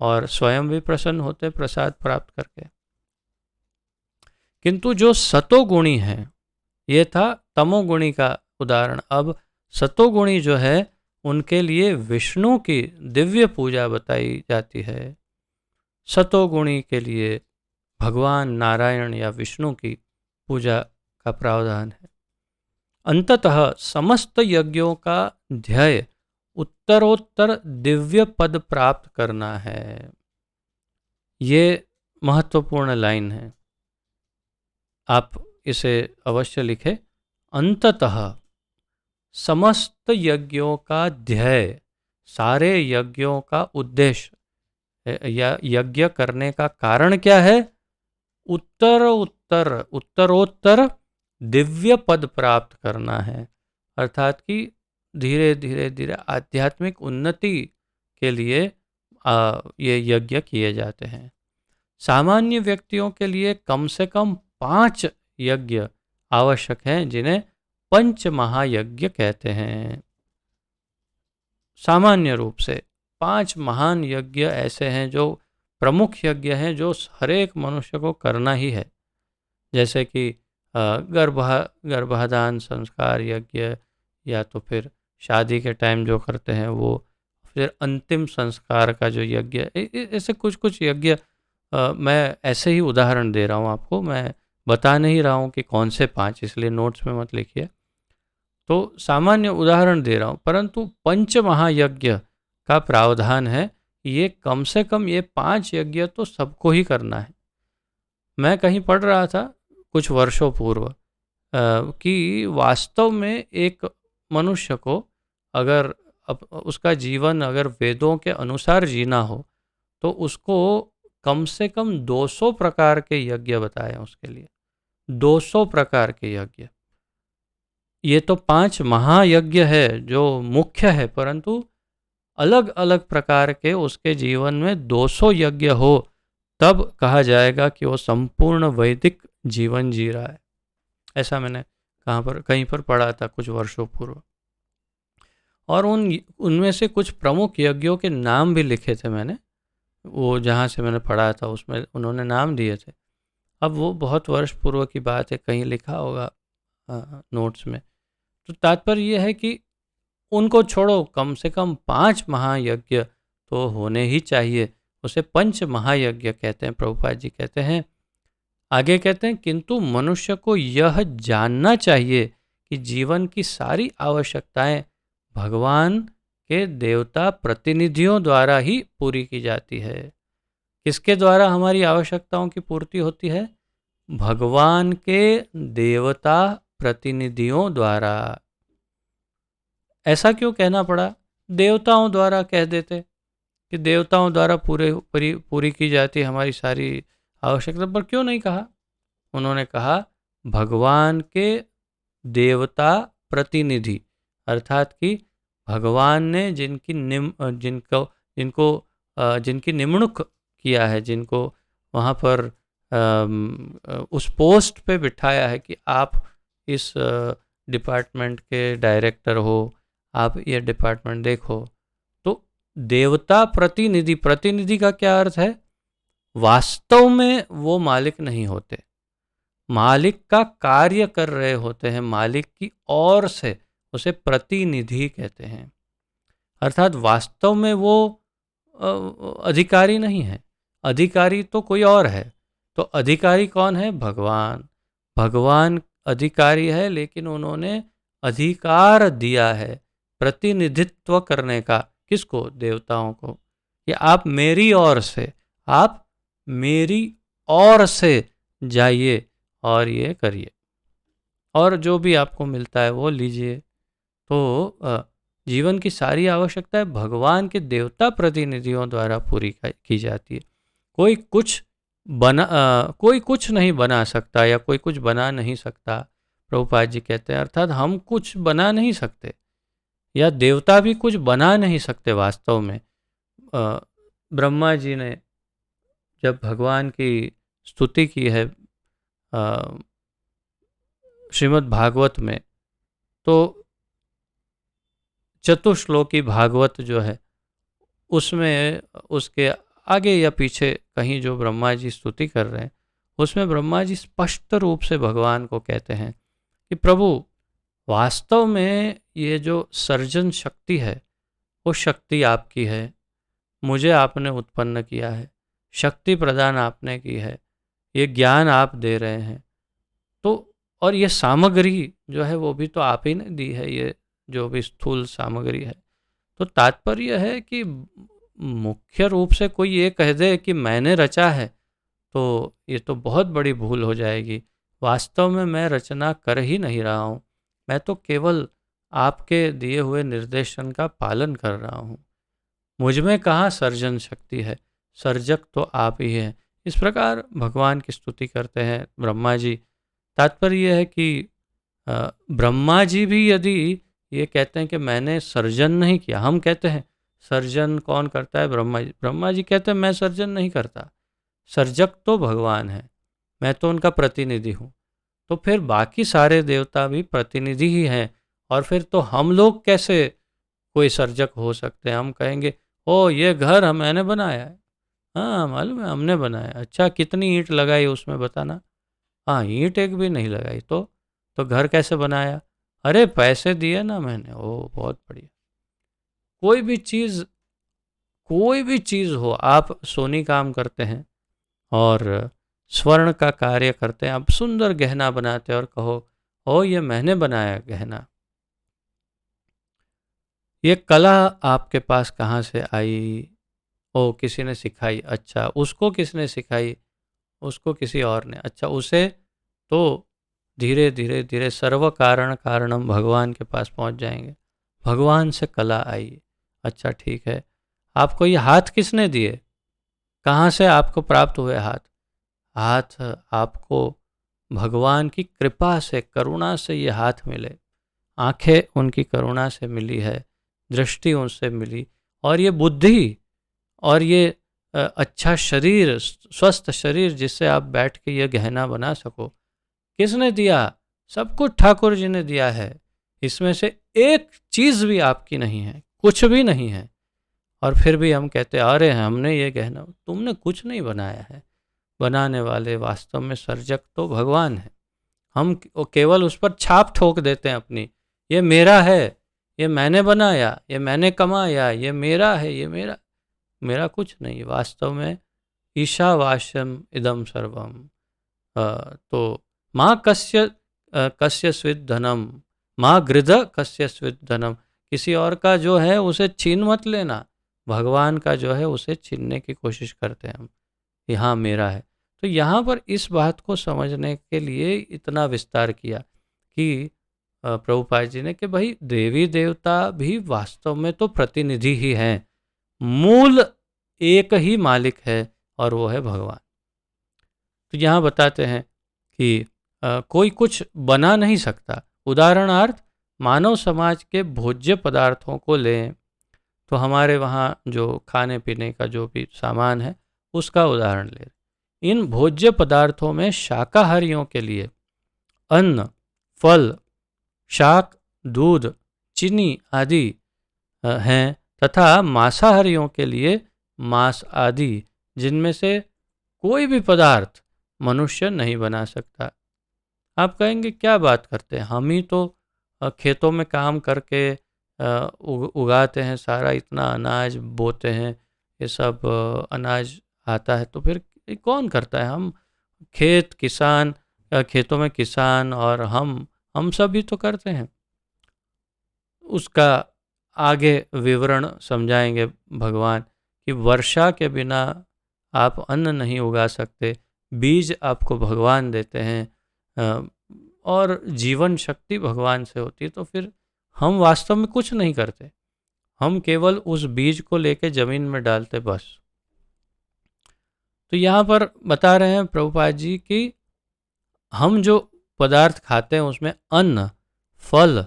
और स्वयं भी प्रसन्न होते हैं प्रसाद प्राप्त करके। किंतु जो सतोगुणी है, ये था तमोगुणी का उदाहरण। अब सतोगुणी जो है उनके लिए विष्णु की दिव्य पूजा बताई जाती है। सतोगुणी के लिए भगवान नारायण या विष्णु की पूजा का प्रावधान है। अंततः समस्त यज्ञों का ध्येय उत्तरोत्तर दिव्य पद प्राप्त करना है। ये महत्वपूर्ण लाइन है, आप इसे अवश्य लिखें। अंततः समस्त यज्ञों का ध्येय, सारे यज्ञों का उद्देश्य या यज्ञ करने का कारण क्या है? उत्तरोत्तर दिव्य पद प्राप्त करना है। अर्थात कि धीरे धीरे धीरे आध्यात्मिक उन्नति के लिए ये यज्ञ किए जाते हैं। सामान्य व्यक्तियों के लिए कम से कम 5 यज्ञ आवश्यक हैं, जिन्हें पंच महायज्ञ कहते हैं। सामान्य रूप से 5 महान यज्ञ ऐसे हैं जो प्रमुख यज्ञ हैं, जो हर एक मनुष्य को करना ही है। जैसे कि गर्भाधान संस्कार यज्ञ, या तो फिर शादी के टाइम जो करते हैं वो, फिर अंतिम संस्कार का जो यज्ञ, ऐसे कुछ कुछ यज्ञ मैं ऐसे ही उदाहरण दे रहा हूँ आपको, मैं बता नहीं रहा हूँ कि कौन से 5, इसलिए नोट्स में मत लिखिए। तो सामान्य उदाहरण दे रहा हूँ, परंतु पंच महायज्ञ का प्रावधान है। ये कम से कम ये 5 यज्ञ तो सबको ही करना है। मैं कहीं पढ़ रहा था कुछ वर्षों पूर्व कि वास्तव में एक मनुष्य को अगर उसका जीवन अगर वेदों के अनुसार जीना हो, तो उसको कम से कम 200 प्रकार के यज्ञ बताए उसके लिए। 200 प्रकार के यज्ञ। ये तो 5 महायज्ञ है जो मुख्य है, परंतु अलग अलग प्रकार के उसके जीवन में 200 यज्ञ हो, तब कहा जाएगा कि वो संपूर्ण वैदिक जीवन जी रहा है। ऐसा मैंने कहीं पर पढ़ा था कुछ वर्षों पूर्व। और उनमें से कुछ प्रमुख यज्ञों के नाम भी लिखे थे मैंने, वो जहाँ से मैंने पढ़ा था उसमें उन्होंने नाम दिए थे। अब वो बहुत वर्ष पूर्व की बात है, कहीं लिखा होगा नोट्स में। तो तात्पर्य यह है कि उनको छोड़ो, कम से कम 5 महायज्ञ तो होने ही चाहिए। उसे पंच महायज्ञ कहते हैं, प्रभुपाद जी कहते हैं। आगे कहते हैं, किंतु मनुष्य को यह जानना चाहिए कि जीवन की सारी आवश्यकताएं भगवान के देवता प्रतिनिधियों द्वारा ही पूरी की जाती है। किसके द्वारा हमारी आवश्यकताओं की पूर्ति होती है? भगवान के देवता प्रतिनिधियों द्वारा। ऐसा क्यों कहना पड़ा? देवताओं द्वारा कह देते कि देवताओं द्वारा पूरी की जाती है हमारी सारी आवश्यकता, पर क्यों नहीं कहा? उन्होंने कहा भगवान के देवता प्रतिनिधि, अर्थात कि भगवान ने जिनकी निमणूक किया है, जिनको वहाँ पर उस पोस्ट पे बिठाया है कि आप इस डिपार्टमेंट के डायरेक्टर हो, आप ये डिपार्टमेंट देखो। तो देवता प्रतिनिधि, प्रतिनिधि का क्या अर्थ है? वास्तव में वो मालिक नहीं होते, मालिक का कार्य कर रहे होते हैं, मालिक की ओर से उसे प्रतिनिधि कहते हैं। अर्थात वास्तव में वो अधिकारी नहीं है, अधिकारी तो कोई और है। तो अधिकारी कौन है? भगवान। भगवान अधिकारी है, लेकिन उन्होंने अधिकार दिया है प्रतिनिधित्व करने का। किसको? देवताओं को। कि आप मेरी ओर से, आप मेरी ओर से जाइए और ये करिए, और जो भी आपको मिलता है वो लीजिए। तो जीवन की सारी आवश्यकताएं भगवान के देवता प्रतिनिधियों द्वारा पूरी की जाती है। कोई कुछ नहीं बना सकता, या कोई कुछ बना नहीं सकता, प्रभुपाद जी कहते हैं। अर्थात हम कुछ बना नहीं सकते, या देवता भी कुछ बना नहीं सकते वास्तव में। ब्रह्मा जी ने जब भगवान की स्तुति की है श्रीमद् भागवत में, तो चतुश्लोकी भागवत जो है उसमें उसके आगे या पीछे कहीं जो ब्रह्मा जी स्तुति कर रहे हैं, उसमें ब्रह्मा जी स्पष्ट रूप से भगवान को कहते हैं कि प्रभु, वास्तव में ये जो सर्जन शक्ति है वो शक्ति आपकी है, मुझे आपने उत्पन्न किया है, शक्ति प्रदान आपने की है, ये ज्ञान आप दे रहे हैं, तो और ये सामग्री जो है वो भी तो आप ही ने दी है, ये जो भी स्थूल सामग्री है। तो तात्पर्य है कि मुख्य रूप से कोई ये कह दे कि मैंने रचा है, तो ये तो बहुत बड़ी भूल हो जाएगी। वास्तव में मैं रचना कर ही नहीं रहा हूँ, मैं तो केवल आपके दिए हुए निर्देशन का पालन कर रहा हूँ। मुझ में कहाँ सर्जन शक्ति है, सर्जक तो आप ही हैं। इस प्रकार भगवान की स्तुति करते हैं ब्रह्मा जी। तात्पर्य यह है कि ब्रह्मा जी भी यदि ये कहते हैं कि मैंने सर्जन नहीं किया, हम कहते हैं सर्जन कौन करता है, ब्रह्मा जी। ब्रह्मा जी कहते हैं मैं सर्जन नहीं करता, सर्जक तो भगवान है, मैं तो उनका प्रतिनिधि हूँ। तो फिर बाकी सारे देवता भी प्रतिनिधि ही हैं, और फिर तो हम लोग कैसे कोई सर्जक हो सकते हैं। हम कहेंगे ओ ये घर मैंने बनाया है, हाँ मालूम है हमने बनाया। अच्छा कितनी ईंट लगाई उसमें बताना, हाँ ईंट एक भी नहीं लगाई। तो घर कैसे बनाया, अरे पैसे दिए ना मैंने, ओ बहुत बढ़िया। कोई भी चीज़ हो, आप सोनी काम करते हैं और स्वर्ण का कार्य करते हैं, आप सुंदर गहना बनाते हैं और कहो ओ ये मैंने बनाया गहना, ये कला आपके पास कहाँ से आई, ओ किसी ने सिखाई। अच्छा उसको किसने सिखाई, उसको किसी और ने। अच्छा उसे तो धीरे धीरे धीरे सर्व कारण कारणम भगवान के पास पहुंच जाएंगे, भगवान से कला आई। अच्छा ठीक है, आपको ये हाथ किसने दिए, कहाँ से आपको प्राप्त हुए हाथ, हाथ आपको भगवान की कृपा से करुणा से ये हाथ मिले, आंखें उनकी करुणा से मिली है, दृष्टि उनसे मिली, और ये बुद्धि और ये अच्छा शरीर, स्वस्थ शरीर जिससे आप बैठ के ये गहना बना सको, किसने दिया, सब कुछ ठाकुर जी ने दिया है। इसमें से एक चीज़ भी आपकी नहीं है, कुछ भी नहीं है। और फिर भी हम कहते अरे हमने ये गहना, तुमने कुछ नहीं बनाया है, बनाने वाले वास्तव में सर्जक तो भगवान है। हम केवल उस पर छाप ठोक देते हैं अपनी, ये मेरा है, ये मैंने बनाया, ये मैंने कमाया, ये मेरा है, ये मेरा मेरा कुछ नहीं। वास्तव में ईशावास्यम इदम सर्वम। तो माँ कस्य स्विद धनम, माँ गृध कस्य स्विद धनम, किसी और का जो है उसे छीन मत लेना, भगवान का जो है उसे छीनने की कोशिश करते हैं हम, यहाँ मेरा है। तो यहाँ पर इस बात को समझने के लिए इतना विस्तार किया कि प्रभुपाद जी ने कि भाई देवी देवता भी वास्तव में तो प्रतिनिधि ही हैं, मूल एक ही मालिक है और वो है भगवान। तो यहाँ बताते हैं कि कोई कुछ बना नहीं सकता। उदाहरणार्थ मानव समाज के भोज्य पदार्थों को लें, तो हमारे वहाँ जो खाने पीने का जो भी सामान है उसका उदाहरण लें। इन भोज्य पदार्थों में शाकाहारियों के लिए अन्न, फल, शाक, दूध, चीनी आदि हैं, तथा मांसाहारियों के लिए मांस आदि, जिनमें से कोई भी पदार्थ मनुष्य नहीं बना सकता। आप कहेंगे क्या बात करते हैं, हम ही तो खेतों में काम करके उगाते हैं, सारा इतना अनाज बोते हैं, ये सब अनाज आता है, तो फिर कौन करता है, हम किसान, खेतों में किसान और हम सब भी तो करते हैं। उसका आगे विवरण समझाएंगे भगवान कि वर्षा के बिना आप अन्न नहीं उगा सकते, बीज आपको भगवान देते हैं और जीवन शक्ति भगवान से होती है। तो फिर हम वास्तव में कुछ नहीं करते, हम केवल उस बीज को लेके जमीन में डालते बस। तो यहाँ पर बता रहे हैं प्रभुपाद जी कि हम जो पदार्थ खाते हैं उसमें अन्न, फल,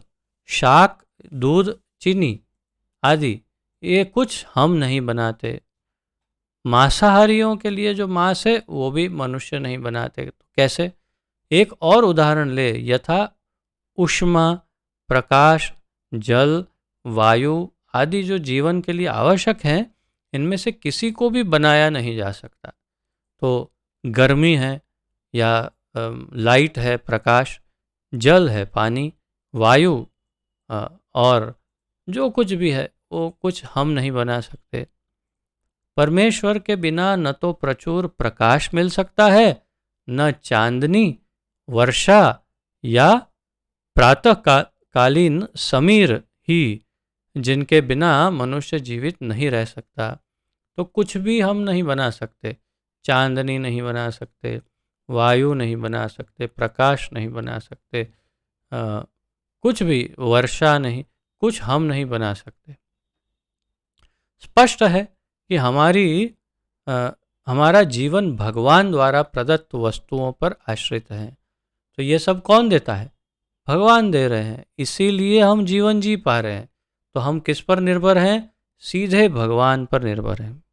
शाक, दूध, चीनी आदि, ये कुछ हम नहीं बनाते, मांसाहारियों के लिए जो मांस है वो भी मनुष्य नहीं बनाते। तो कैसे? एक और उदाहरण ले, यथा ऊष्मा, प्रकाश, जल, वायु आदि जो जीवन के लिए आवश्यक हैं, इनमें से किसी को भी बनाया नहीं जा सकता। तो गर्मी है या लाइट है प्रकाश, जल है पानी, वायु और जो कुछ भी है वो कुछ हम नहीं बना सकते। परमेश्वर के बिना न तो प्रचुर प्रकाश मिल सकता है, न चांदनी, वर्षा या प्रातः कालीन समीर ही, जिनके बिना मनुष्य जीवित नहीं रह सकता। तो कुछ भी हम नहीं बना सकते। चांदनी नहीं बना सकते, वायु नहीं बना सकते, प्रकाश नहीं बना सकते, कुछ भी, वर्षा नहीं, कुछ हम नहीं बना सकते। स्पष्ट है कि हमारा जीवन भगवान द्वारा प्रदत्त वस्तुओं पर आश्रित है। तो ये सब कौन देता है? भगवान दे रहे हैं, इसीलिए हम जीवन जी पा रहे हैं। तो हम किस पर निर्भर हैं? सीधे भगवान पर निर्भर हैं।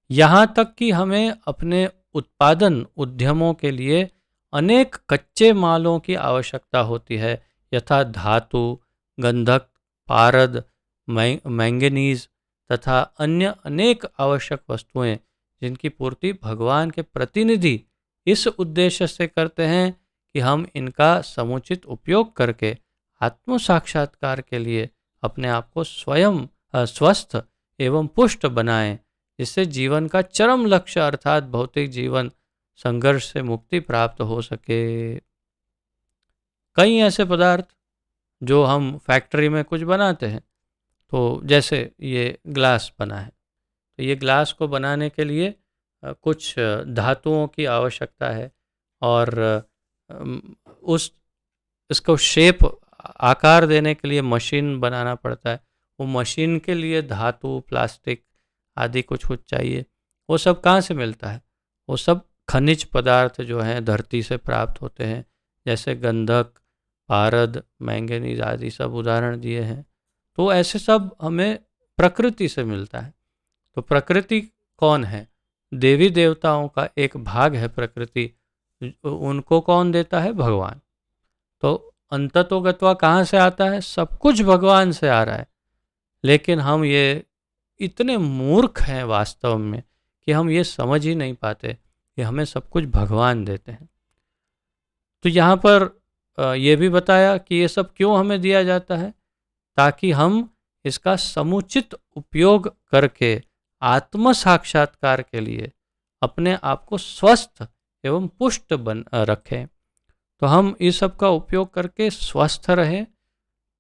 यहाँ तक कि हमें अपने उत्पादन उद्यमों के लिए अनेक कच्चे मालों की आवश्यकता होती है, यथा धातु, गंधक, पारद, मैंगनीज तथा अन्य अनेक आवश्यक वस्तुएं, जिनकी पूर्ति भगवान के प्रतिनिधि इस उद्देश्य से करते हैं कि हम इनका समुचित उपयोग करके आत्म साक्षात्कार के लिए अपने आप को स्वयं स्वस्थ एवं पुष्ट बनाएं, जिससे जीवन का चरम लक्ष्य अर्थात भौतिक जीवन संघर्ष से मुक्ति प्राप्त हो सके। कई ऐसे पदार्थ जो हम फैक्ट्री में कुछ बनाते हैं, तो जैसे ये ग्लास बना है, तो ये ग्लास को बनाने के लिए कुछ धातुओं की आवश्यकता है और उस इसको शेप आकार देने के लिए मशीन बनाना पड़ता है। वो मशीन के लिए धातु, प्लास्टिक आदि कुछ कुछ चाहिए। वो सब कहाँ से मिलता है? वो सब खनिज पदार्थ जो हैं धरती से प्राप्त होते हैं, जैसे गंधक, पारद, मैंगनीज आदि सब उदाहरण दिए हैं। तो ऐसे सब हमें प्रकृति से मिलता है। तो प्रकृति कौन है? देवी देवताओं का एक भाग है प्रकृति। उनको कौन देता है? भगवान। तो अंततोगत्वा कहाँ से आता है? सब कुछ भगवान से आ रहा है। लेकिन हम ये इतने मूर्ख हैं वास्तव में कि हम ये समझ ही नहीं पाते कि हमें सब कुछ भगवान देते हैं। तो यहाँ पर ये भी बताया कि ये सब क्यों हमें दिया जाता है, ताकि हम इसका समुचित उपयोग करके आत्म साक्षात्कार के लिए अपने आप को स्वस्थ एवं पुष्ट रखें। तो हम इस सब का उपयोग करके स्वस्थ रहें,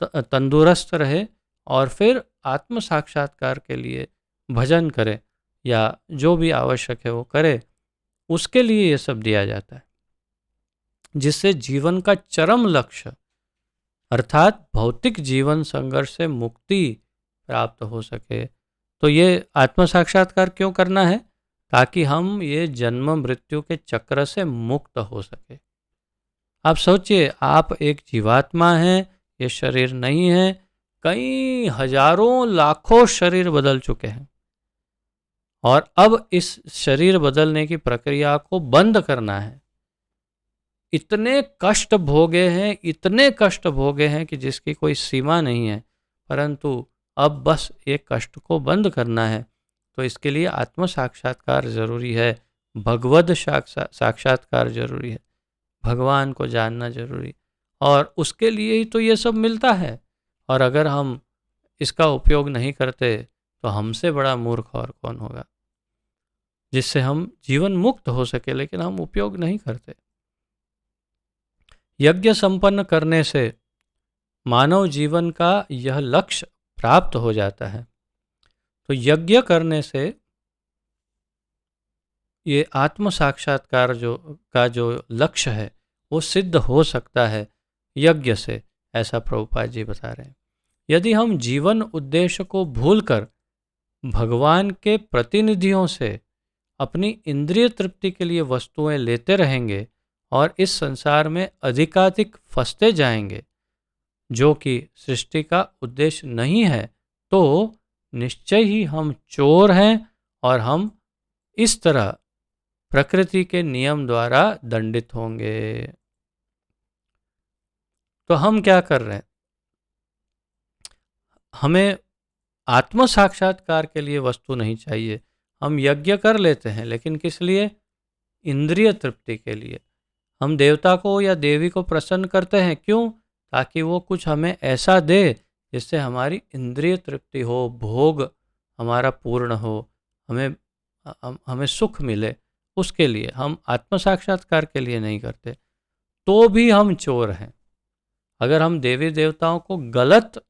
तंदुरुस्त रहें और फिर आत्म साक्षात्कार के लिए भजन करें या जो भी आवश्यक है वो करें। उसके लिए ये सब दिया जाता है, जिससे जीवन का चरम लक्ष्य अर्थात भौतिक जीवन संघर्ष से मुक्ति प्राप्त हो सके। तो ये आत्म साक्षात्कार क्यों करना है? ताकि हम ये जन्म मृत्यु के चक्र से मुक्त हो सके। आप सोचिए, आप एक जीवात्मा हैं, ये शरीर नहीं है, कई हजारों लाखों शरीर बदल चुके हैं और अब इस शरीर बदलने की प्रक्रिया को बंद करना है। इतने कष्ट भोगे हैं, इतने कष्ट भोगे हैं कि जिसकी कोई सीमा नहीं है, परंतु अब बस एक कष्ट को बंद करना है। तो इसके लिए आत्म साक्षात्कार जरूरी है, भगवद साक्षात्कार जरूरी है, भगवान को जानना जरूरी, और उसके लिए ही तो ये सब मिलता है। और अगर हम इसका उपयोग नहीं करते तो हमसे बड़ा मूर्ख और कौन होगा, जिससे हम जीवन मुक्त हो सके, लेकिन हम उपयोग नहीं करते। यज्ञ संपन्न करने से मानव जीवन का यह लक्ष्य प्राप्त हो जाता है। तो यज्ञ करने से ये आत्म साक्षात्कार जो लक्ष्य है वो सिद्ध हो सकता है यज्ञ से, ऐसा प्रभुपाद जी बता रहे हैं। यदि हम जीवन उद्देश्य को भूलकर भगवान के प्रतिनिधियों से अपनी इंद्रिय तृप्ति के लिए वस्तुएं लेते रहेंगे और इस संसार में अधिकाधिक फंसते जाएंगे, जो कि सृष्टि का उद्देश्य नहीं है, तो निश्चय ही हम चोर हैं और हम इस तरह प्रकृति के नियम द्वारा दंडित होंगे। तो हम क्या कर रहे हैं? हमें आत्म साक्षात्कार के लिए वस्तु नहीं चाहिए। हम यज्ञ कर लेते हैं, लेकिन किस लिए? इंद्रिय तृप्ति के लिए। हम देवता को या देवी को प्रसन्न करते हैं, क्यों? ताकि वो कुछ हमें ऐसा दे जिससे हमारी इंद्रिय तृप्ति हो, भोग हमारा पूर्ण हो, हमें हमें सुख मिले। उसके लिए हम आत्म साक्षात्कार के लिए नहीं करते। तो भी हम चोर हैं। अगर हम देवी देवताओं को गलत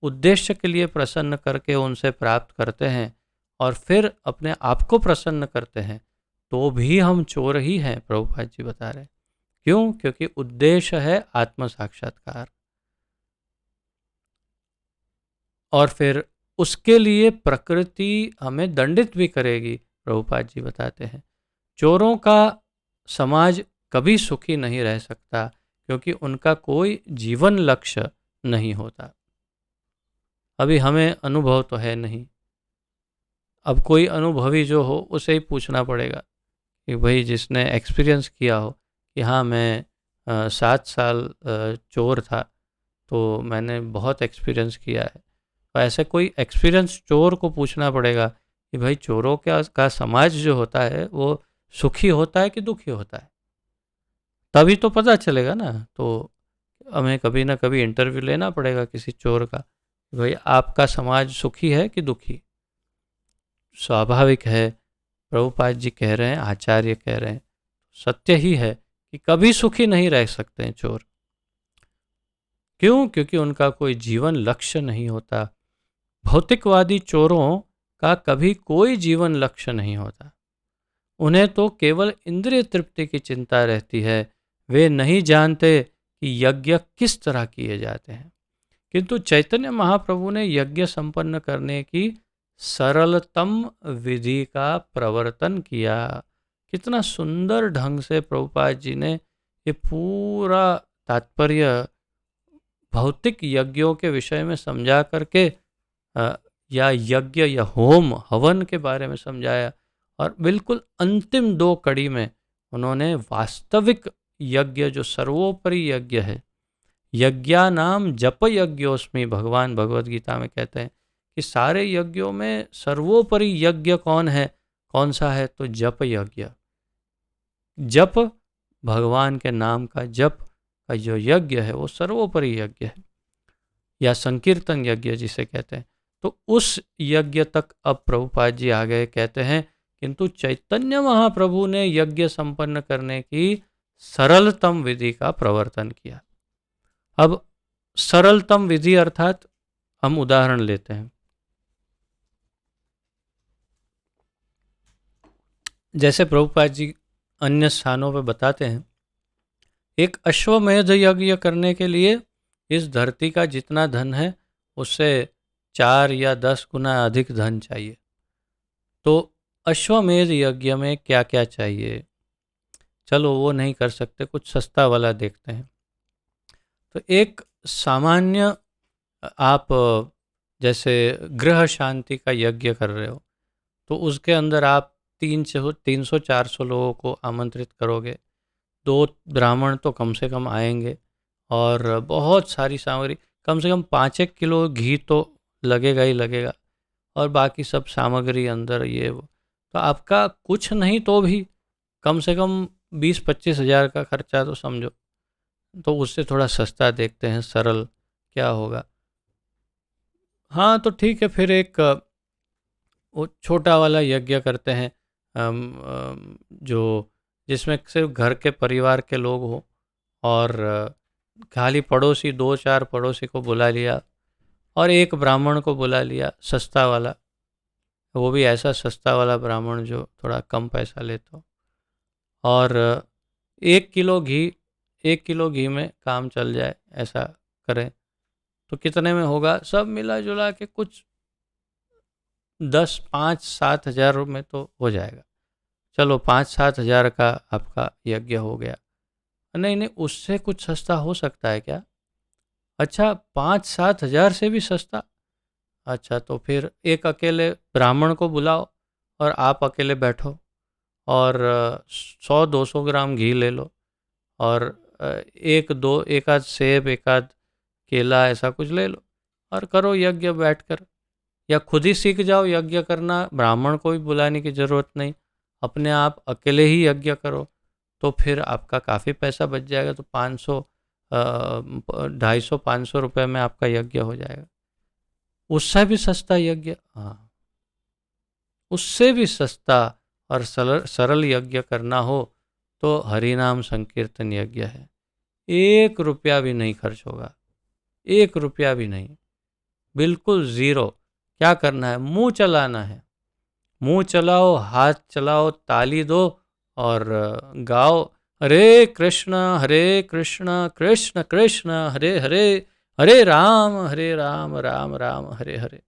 उद्देश्य के लिए प्रसन्न करके उनसे प्राप्त करते हैं और फिर अपने आप को प्रसन्न करते हैं, तो भी हम चोर ही हैं, प्रभुपाद जी बता रहे हैं। क्यों? क्योंकि उद्देश्य है आत्म साक्षात्कार। और फिर उसके लिए प्रकृति हमें दंडित भी करेगी, प्रभुपाद जी बताते हैं। चोरों का समाज कभी सुखी नहीं रह सकता, क्योंकि उनका कोई जीवन लक्ष्य नहीं होता। अभी हमें अनुभव तो है नहीं। अब कोई अनुभवी जो हो उसे ही पूछना पड़ेगा कि भाई, जिसने एक्सपीरियंस किया हो कि हाँ, मैं 7 साल चोर था, तो मैंने बहुत एक्सपीरियंस किया है। तो ऐसे कोई एक्सपीरियंस चोर को पूछना पड़ेगा कि भाई, चोरों का समाज जो होता है वो सुखी होता है कि दुखी होता है? तभी तो पता चलेगा ना। तो हमें कभी ना कभी इंटरव्यू लेना पड़ेगा किसी चोर का, भाई आपका समाज सुखी है कि दुखी? स्वाभाविक है, प्रभुपाद जी कह रहे हैं, आचार्य कह रहे हैं, सत्य ही है कि कभी सुखी नहीं रह सकते हैं चोर। क्यों? क्योंकि उनका कोई जीवन लक्ष्य नहीं होता। भौतिकवादी चोरों का कभी कोई जीवन लक्ष्य नहीं होता। उन्हें तो केवल इंद्रिय तृप्ति की चिंता रहती है। वे नहीं जानते कि यज्ञ किस तरह किए जाते हैं। किंतु चैतन्य महाप्रभु ने यज्ञ संपन्न करने की सरलतम विधि का प्रवर्तन किया। कितना सुंदर ढंग से प्रभुपाद जी ने ये पूरा तात्पर्य भौतिक यज्ञों के विषय में समझा करके या यज्ञ या होम हवन के बारे में समझाया। और बिल्कुल अंतिम 2 कड़ी में उन्होंने वास्तविक यज्ञ, जो सर्वोपरि यज्ञ है, यज्ञानाम जप यज्ञोस्मि, भगवान भगवद गीता में कहते हैं कि सारे यज्ञों में सर्वोपरि यज्ञ कौन है, कौन सा है? तो जप यज्ञ। जप, भगवान के नाम का जप का जो यज्ञ है वो सर्वोपरि यज्ञ है, या संकीर्तन यज्ञ जिसे कहते हैं। तो उस यज्ञ तक अब प्रभुपाद जी आ गए, कहते हैं किंतु चैतन्य महाप्रभु ने यज्ञ संपन्न करने की सरलतम विधि का प्रवर्तन किया। अब सरलतम विधि अर्थात हम उदाहरण लेते हैं। जैसे प्रभुपाद जी अन्य स्थानों पर बताते हैं, एक अश्वमेध यज्ञ करने के लिए इस धरती का जितना धन है उससे 4 या 10 गुना अधिक धन चाहिए। तो अश्वमेध यज्ञ में क्या क्या चाहिए? चलो वो नहीं कर सकते, कुछ सस्ता वाला देखते हैं। तो एक सामान्य, आप जैसे गृह शांति का यज्ञ कर रहे हो, तो उसके अंदर आप 300-400 लोगों को आमंत्रित करोगे। 2 ब्राह्मण तो कम से कम आएंगे और बहुत सारी सामग्री, कम से कम 5-1 किलो घी तो लगेगा ही लगेगा, और बाकी सब सामग्री अंदर ये वो। तो आपका कुछ नहीं तो भी कम से कम 20-25 हज़ार का खर्चा तो समझो। तो उससे थोड़ा सस्ता देखते हैं, सरल क्या होगा। हाँ, तो ठीक है, फिर एक वो छोटा वाला यज्ञ करते हैं, जो जिसमें सिर्फ घर के परिवार के लोग हो, और खाली पड़ोसी 2-4 पड़ोसी को बुला लिया और एक ब्राह्मण को बुला लिया, सस्ता वाला। वो भी ऐसा सस्ता वाला ब्राह्मण जो थोड़ा कम पैसा लेता हो। और 1 किलो घी में काम चल जाए, ऐसा करें तो कितने में होगा? सब मिला जुला के कुछ 5-7 हज़ार में तो हो जाएगा। चलो 5-7 हज़ार का आपका यज्ञ हो गया। नहीं नहीं, उससे कुछ सस्ता हो सकता है क्या? अच्छा, 5-7 हज़ार से भी सस्ता? अच्छा, तो फिर एक अकेले ब्राह्मण को बुलाओ और आप अकेले बैठो और 100-200 ग्राम घी ले लो और एक आध सेब, एक आध केला, ऐसा कुछ ले लो और करो यज्ञ बैठकर। या खुद ही सीख जाओ यज्ञ करना, ब्राह्मण को भी बुलाने की ज़रूरत नहीं, अपने आप अकेले ही यज्ञ करो, तो फिर आपका काफ़ी पैसा बच जाएगा। तो 500 250-500 रुपये में आपका यज्ञ हो जाएगा। उससे भी सस्ता यज्ञ, हाँ, उससे भी सस्ता और सरल यज्ञ करना हो तो हरिनाम संकीर्तन यज्ञ है। 1 रुपया भी नहीं खर्च होगा, 1 रुपया भी नहीं, बिल्कुल ज़ीरो। क्या करना है? मुंह चलाना है, मुंह चलाओ, हाथ चलाओ, ताली दो और गाओ, हरे कृष्ण कृष्ण कृष्ण हरे हरे, हरे राम राम राम हरे हरे।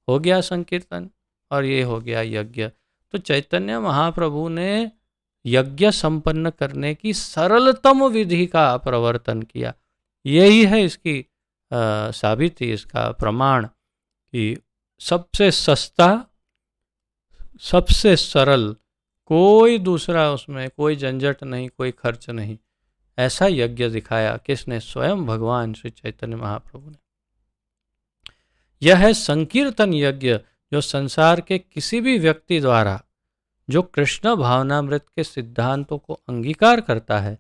हो गया संकीर्तन और ये हो गया यज्ञ। तो चैतन्य महाप्रभु ने यज्ञ संपन्न करने की सरलतम विधि का प्रवर्तन किया। यही है इसकी साबिती, इसका प्रमाण कि सबसे सस्ता, सबसे सरल, कोई दूसरा उसमें कोई झंझट नहीं, कोई खर्च नहीं, ऐसा यज्ञ दिखाया किसने? स्वयं भगवान श्री चैतन्य महाप्रभु ने। यह है संकीर्तन यज्ञ जो संसार के किसी भी व्यक्ति द्वारा जो कृष्ण भावनामृत के सिद्धांतों को अंगीकार करता है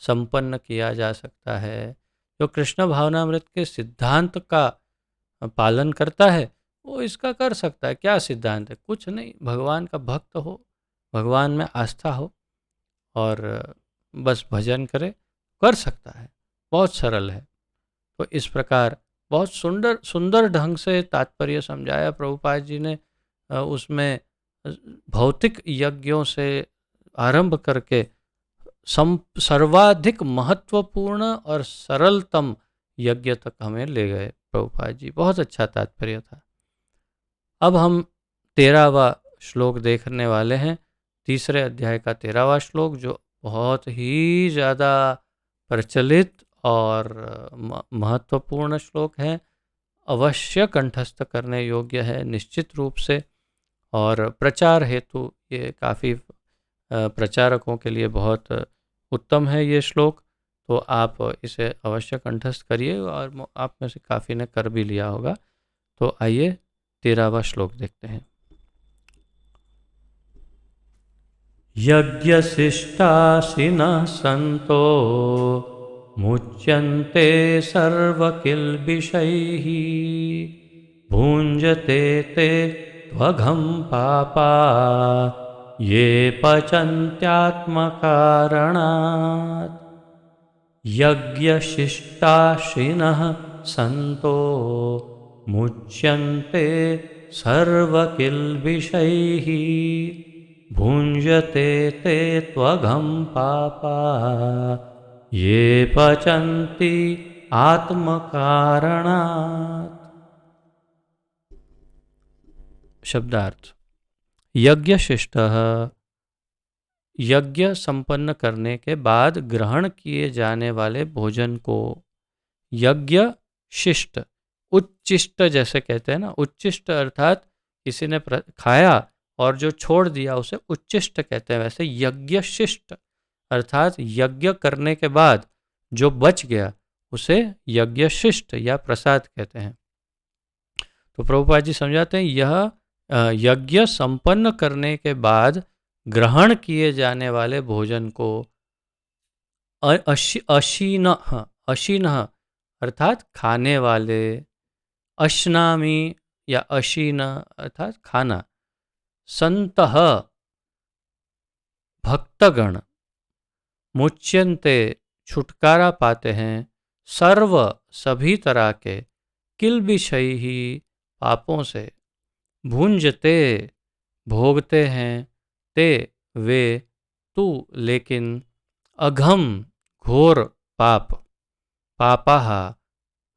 संपन्न किया जा सकता है। जो कृष्ण भावनामृत के सिद्धांत का पालन करता है वो इसका कर सकता है। क्या सिद्धांत है? कुछ नहीं, भगवान का भक्त हो, भगवान में आस्था हो और बस भजन करे, कर सकता है। बहुत सरल है। तो इस प्रकार बहुत सुंदर सुंदर ढंग से तात्पर्य समझाया प्रभुपाद जी ने। उसमें भौतिक यज्ञों से आरंभ करके सर्वाधिक महत्वपूर्ण और सरलतम यज्ञ तक हमें ले गए प्रभुपाद जी। बहुत अच्छा तात्पर्य था। अब हम 13वां श्लोक देखने वाले हैं, तीसरे अध्याय का 13वां श्लोक, जो बहुत ही ज़्यादा प्रचलित और महत्वपूर्ण श्लोक है। अवश्य कंठस्थ करने योग्य है निश्चित रूप से, और प्रचार हेतु ये काफ़ी प्रचारकों के लिए बहुत उत्तम है ये श्लोक। तो आप इसे अवश्य कंठस्थ करिए और आप में से काफ़ी ने कर भी लिया होगा। तो आइए 13वां श्लोक देखते हैं। यज्ञशिष्टाशिनः सन्तो मुच्यन्ते सर्वकिल्बिषैः भुञ्जते ते त्वघं पापा ये पचन्त्यात्मकारणात्। यज्ञशिष्टाशिनः सन्तो मुच्यन्ते सर्वकिल्बिषैः भुञ्जते ते त्वघं पापा ये पचन्ति आत्मकारणात्। शब्दार्थ। यज्ञशिष्टः, यज्ञ संपन्न करने के बाद ग्रहण किए जाने वाले भोजन को यज्ञ शिष्ट, उच्चिष्ट जैसे कहते हैं ना, उच्चिष्ट अर्थात किसी ने खाया और जो छोड़ दिया उसे उच्चिष्ट कहते हैं। वैसे यज्ञ शिष्ट अर्थात यज्ञ करने के बाद जो बच गया उसे यज्ञ शिष्ट या प्रसाद कहते हैं। तो प्रभुपाद जी समझाते हैं यह यज्ञ संपन्न करने के बाद ग्रहण किए जाने वाले भोजन को अशीन अर्थात खाने वाले, अश्नामी या अशीन अर्थात खाना, संतः भक्तगण, मुच्यन्ते छुटकारा पाते हैं, सर्व सभी तरह के, किल्बिषैहि पापों से, भुंजते भोगते हैं, ते वे तू लेकिन, अघम घोर पाप, पापाह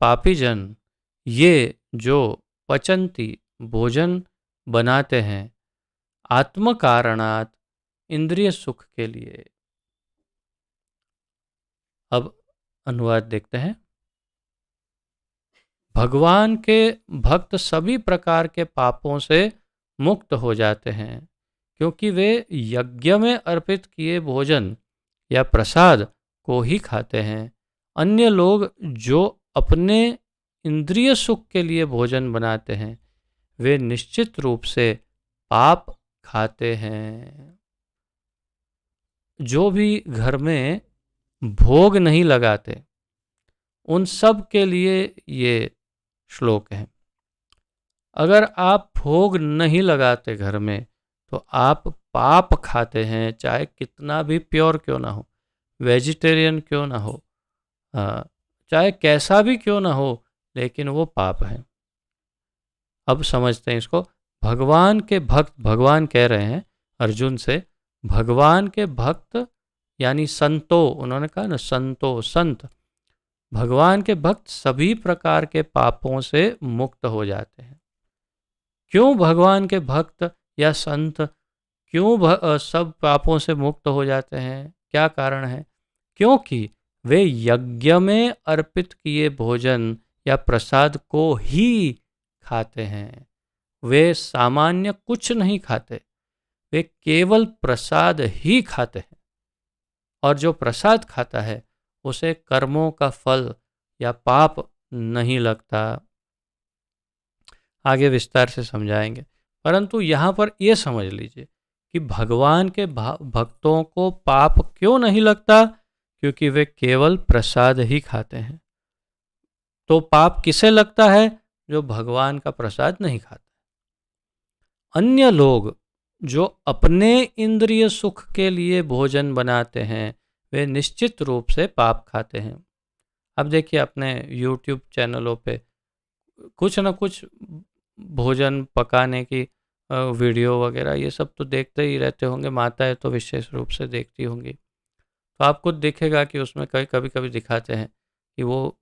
पापीजन, ये जो पचंती भोजन बनाते हैं, आत्म कारणात इंद्रिय सुख के लिए। अब अनुवाद देखते हैं। भगवान के भक्त सभी प्रकार के पापों से मुक्त हो जाते हैं क्योंकि वे यज्ञ में अर्पित किए भोजन या प्रसाद को ही खाते हैं। अन्य लोग जो अपने इंद्रिय सुख के लिए भोजन बनाते हैं वे निश्चित रूप से पाप खाते हैं। जो भी घर में भोग नहीं लगाते उन सब के लिए ये श्लोक है। अगर आप भोग नहीं लगाते घर में तो आप पाप खाते हैं, चाहे कितना भी प्योर क्यों ना हो, वेजिटेरियन क्यों ना हो, चाहे कैसा भी क्यों ना हो, लेकिन वो पाप है। अब समझते हैं इसको। भगवान के भक्त, भगवान कह रहे हैं अर्जुन से, भगवान के भक्त यानी संतो, उन्होंने कहा ना संतो, संत, भगवान के भक्त सभी प्रकार के पापों से मुक्त हो जाते हैं। क्यों भगवान के भक्त या संत क्यों सब पापों से मुक्त हो जाते हैं? क्या कारण है? क्योंकि वे यज्ञ में अर्पित किए भोजन या प्रसाद को ही खाते हैं। वे सामान्य कुछ नहीं खाते, वे केवल प्रसाद ही खाते हैं। और जो प्रसाद खाता है उसे कर्मों का फल या पाप नहीं लगता। आगे विस्तार से समझाएंगे, परंतु यहाँ पर यह समझ लीजिए कि भगवान के भक्तों को पाप क्यों नहीं लगता? क्योंकि वे केवल प्रसाद ही खाते हैं। तो पाप किसे लगता है? जो भगवान का प्रसाद नहीं खाता। अन्य लोग जो अपने इंद्रिय सुख के लिए भोजन बनाते हैं वे निश्चित रूप से पाप खाते हैं। अब देखिए अपने YouTube चैनलों पे कुछ न कुछ भोजन पकाने की वीडियो वगैरह ये सब तो देखते ही रहते होंगे, माताएं तो विशेष रूप से देखती होंगी। तो आपको दिखेगा कि उसमें कभी कभी दिखाते हैं कि वो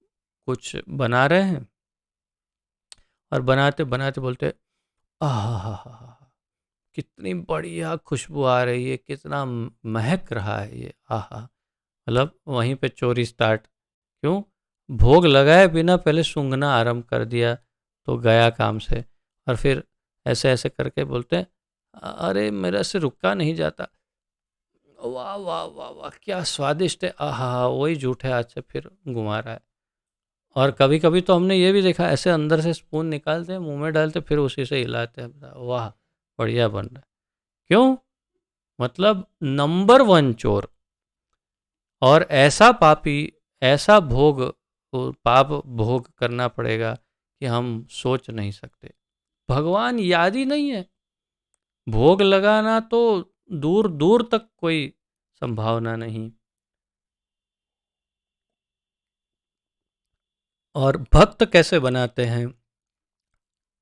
कुछ बना रहे हैं और बनाते बनाते बोलते आहा, कितनी बढ़िया खुशबू आ रही है, कितना महक रहा है ये, आहा। मतलब वहीं पे चोरी स्टार्ट। क्यों? भोग लगाए बिना पहले सूंघना आरंभ कर दिया तो गया काम से। और फिर ऐसे ऐसे करके बोलते हैं अरे मेरा से रुका नहीं जाता, वाह वाह वाह वाह क्या स्वादिष्ट है, आहा, वही झूठे हाथ से फिर घुमा रहा है। और कभी कभी तो हमने ये भी देखा, ऐसे अंदर से स्पून निकालते हैं मुंह में डालते फिर उसी से हिलाते हैं, वाह बढ़िया बन रहा है। क्यों? मतलब नंबर 1 चोर। और ऐसा पापी, ऐसा भोग, पाप भोग करना पड़ेगा कि हम सोच नहीं सकते। भगवान याद ही नहीं है, भोग लगाना तो दूर दूर तक कोई संभावना नहीं। और भक्त कैसे बनाते हैं?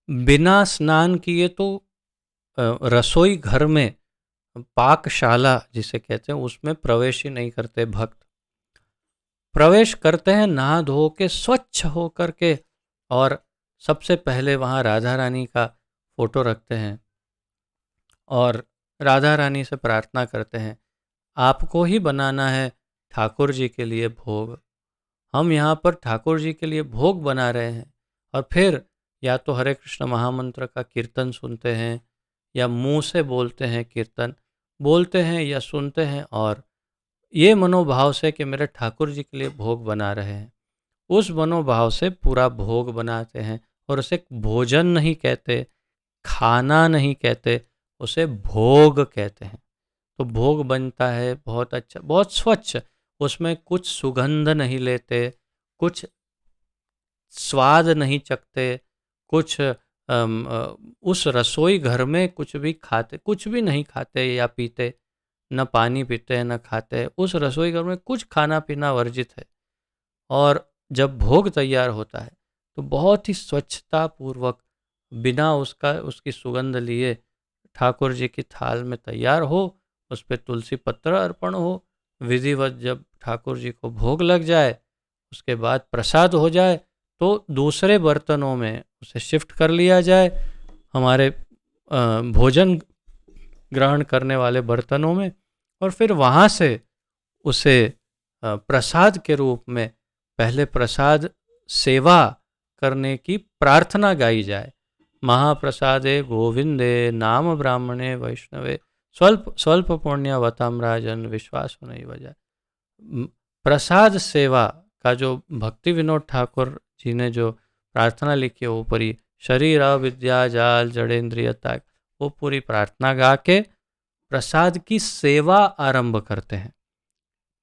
बिना स्नान किए तो रसोई घर में, पाकशाला जिसे कहते हैं, उसमें प्रवेश ही नहीं करते भक्त। प्रवेश करते हैं नहा धो के, स्वच्छ हो करके, और सबसे पहले वहाँ राधा रानी का फोटो रखते हैं और राधा रानी से प्रार्थना करते हैं, आपको ही बनाना है ठाकुर जी के लिए भोग, हम यहाँ पर ठाकुर जी के लिए भोग बना रहे हैं। और फिर या तो हरे कृष्ण महामंत्र का कीर्तन सुनते हैं या मुंह से बोलते हैं, कीर्तन बोलते हैं या सुनते हैं, और ये मनोभाव से कि मेरे ठाकुर जी के लिए भोग बना रहे हैं, उस मनोभाव से पूरा भोग बनाते हैं। और उसे भोजन नहीं कहते, खाना नहीं कहते, उसे भोग कहते हैं। तो भोग बनता है बहुत अच्छा, बहुत स्वच्छ, उसमें कुछ सुगंध नहीं लेते, कुछ स्वाद नहीं चखते, कुछ उस रसोई घर में कुछ भी खाते, कुछ भी नहीं खाते या पीते, न पानी पीते हैं न खाते हैं। उस रसोई घर में कुछ खाना पीना वर्जित है। और जब भोग तैयार होता है तो बहुत ही स्वच्छता पूर्वक, बिना उसकी सुगंध लिए ठाकुर जी की थाल में तैयार हो, उस पर तुलसी पत्र अर्पण हो, विधिवत जब ठाकुर जी को भोग लग जाए, उसके बाद प्रसाद हो जाए तो दूसरे बर्तनों में उसे शिफ्ट कर लिया जाए, हमारे भोजन ग्रहण करने वाले बर्तनों में, और फिर वहाँ से उसे प्रसाद के रूप में पहले प्रसाद सेवा करने की प्रार्थना गाई जाए। महाप्रसादे गोविंदे नाम ब्राह्मणे वैष्णवे स्वल्प स्वल्प पुण्यवतम राजन विश्वास नहीं वजह। प्रसाद सेवा का जो भक्ति विनोद ठाकुर जी ने जो प्रार्थना लिखी है, वो पूरी शरीर विद्या जाल जड़ेंद्रिय त्याग, वो पूरी प्रार्थना गा के प्रसाद की सेवा आरंभ करते हैं।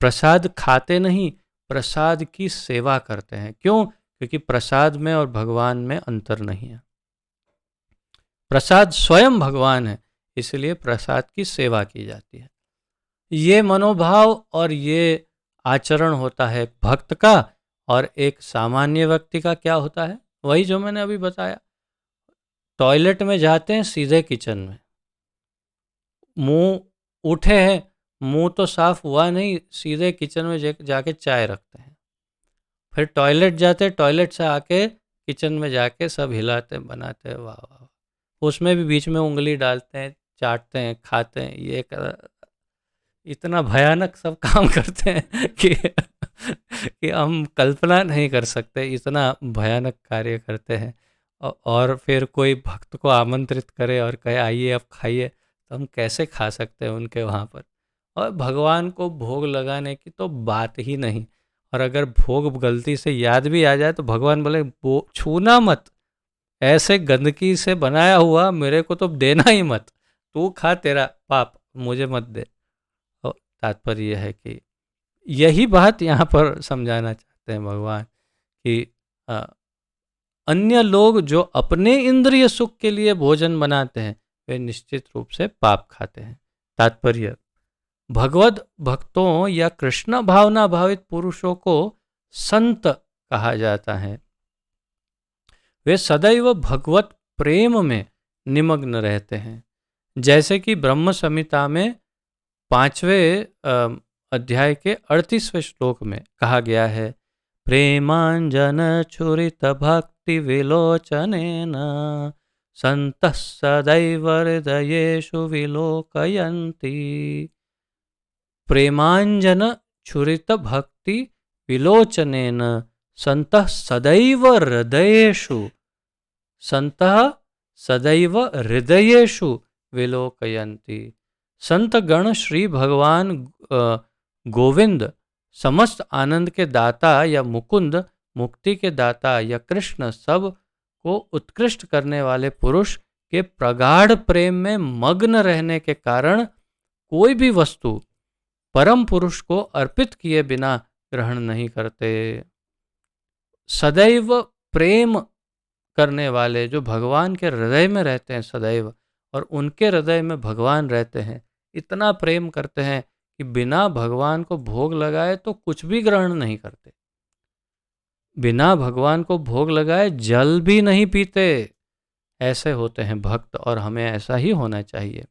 प्रसाद खाते नहीं, प्रसाद की सेवा करते हैं। क्यों? क्योंकि प्रसाद में और भगवान में अंतर नहीं है। प्रसाद स्वयं भगवान है, इसलिए प्रसाद की सेवा की जाती है। ये मनोभाव और ये आचरण होता है भक्त का, और एक सामान्य व्यक्ति का क्या होता है? वही जो मैंने अभी बताया। टॉयलेट में जाते हैं, सीधे किचन में, मुंह उठे हैं, मुंह तो साफ हुआ नहीं, सीधे किचन में जाके चाय रखते हैं। फिर टॉयलेट जाते, टॉयलेट से आके किचन में जाके सब हिलाते बनाते हैं, वाह वाह। उसमें भी बीच में उंगली डालते हैं, चाटते हैं, खाते हैं। ये इतना भयानक सब काम करते हैं कि हम कल्पना नहीं कर सकते, इतना भयानक कार्य करते हैं। और फिर कोई भक्त को आमंत्रित करे और कहे आइए अब खाइए, तो हम कैसे खा सकते हैं उनके वहाँ पर? और भगवान को भोग लगाने की तो बात ही नहीं। और अगर भोग गलती से याद भी आ जाए तो भगवान बोले छूना मत, ऐसे गंदगी से बनाया हुआ मेरे को तो देना ही मत, तू खा, तेरा पाप, मुझे मत दे। और तात्पर्य यह है कि यही बात यहाँ पर समझाना चाहते हैं भगवान कि अन्य लोग जो अपने इंद्रिय सुख के लिए भोजन बनाते हैं, वे निश्चित रूप से पाप खाते हैं। तात्पर्य, भगवत भक्तों या कृष्ण भावना भावित पुरुषों को संत कहा जाता है। वे सदैव भगवत प्रेम में निमग्न रहते हैं। जैसे कि ब्रह्म संहिता में 5वें अध्याय के 38वें श्लोक में कहा गया है, प्रेमांजन छुरित भक्ति विलोचनेन संतः सदैव हृदयेषु विलोकयन्ति। प्रेमांजन छुरित भक्ति विलोचनेन संतः सदैव हृदयेषु, संतः सदैव हृदयेषु विलोकयन्ति। संत गण श्री भगवान गोविंद, समस्त आनंद के दाता या मुकुंद, मुक्ति के दाता या कृष्ण, सब को उत्कृष्ट करने वाले पुरुष के प्रगाढ़ प्रेम में मग्न रहने के कारण कोई भी वस्तु परम पुरुष को अर्पित किए बिना ग्रहण नहीं करते। सदैव प्रेम करने वाले जो भगवान के हृदय में रहते हैं सदैव, और उनके हृदय में भगवान रहते हैं, इतना प्रेम करते हैं कि बिना भगवान को भोग लगाए तो कुछ भी ग्रहण नहीं करते, बिना भगवान को भोग लगाए जल भी नहीं पीते। ऐसे होते हैं भक्त, और हमें ऐसा ही होना चाहिए।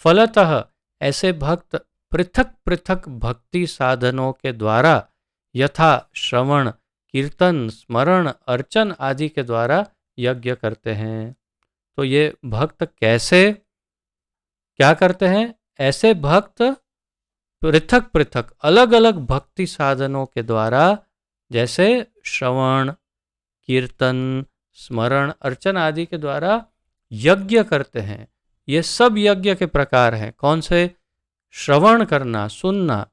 फलतः ऐसे भक्त पृथक पृथक भक्ति साधनों के द्वारा, यथा श्रवण, कीर्तन, स्मरण, अर्चन आदि के द्वारा यज्ञ करते हैं। तो ये भक्त कैसे क्या करते हैं? ऐसे भक्त पृथक पृथक अलग अलग भक्ति साधनों के द्वारा, जैसे श्रवण, कीर्तन, स्मरण, अर्चन आदि के द्वारा यज्ञ करते हैं। ये सब यज्ञ के प्रकार हैं। कौन से? श्रवण करना, सुनना,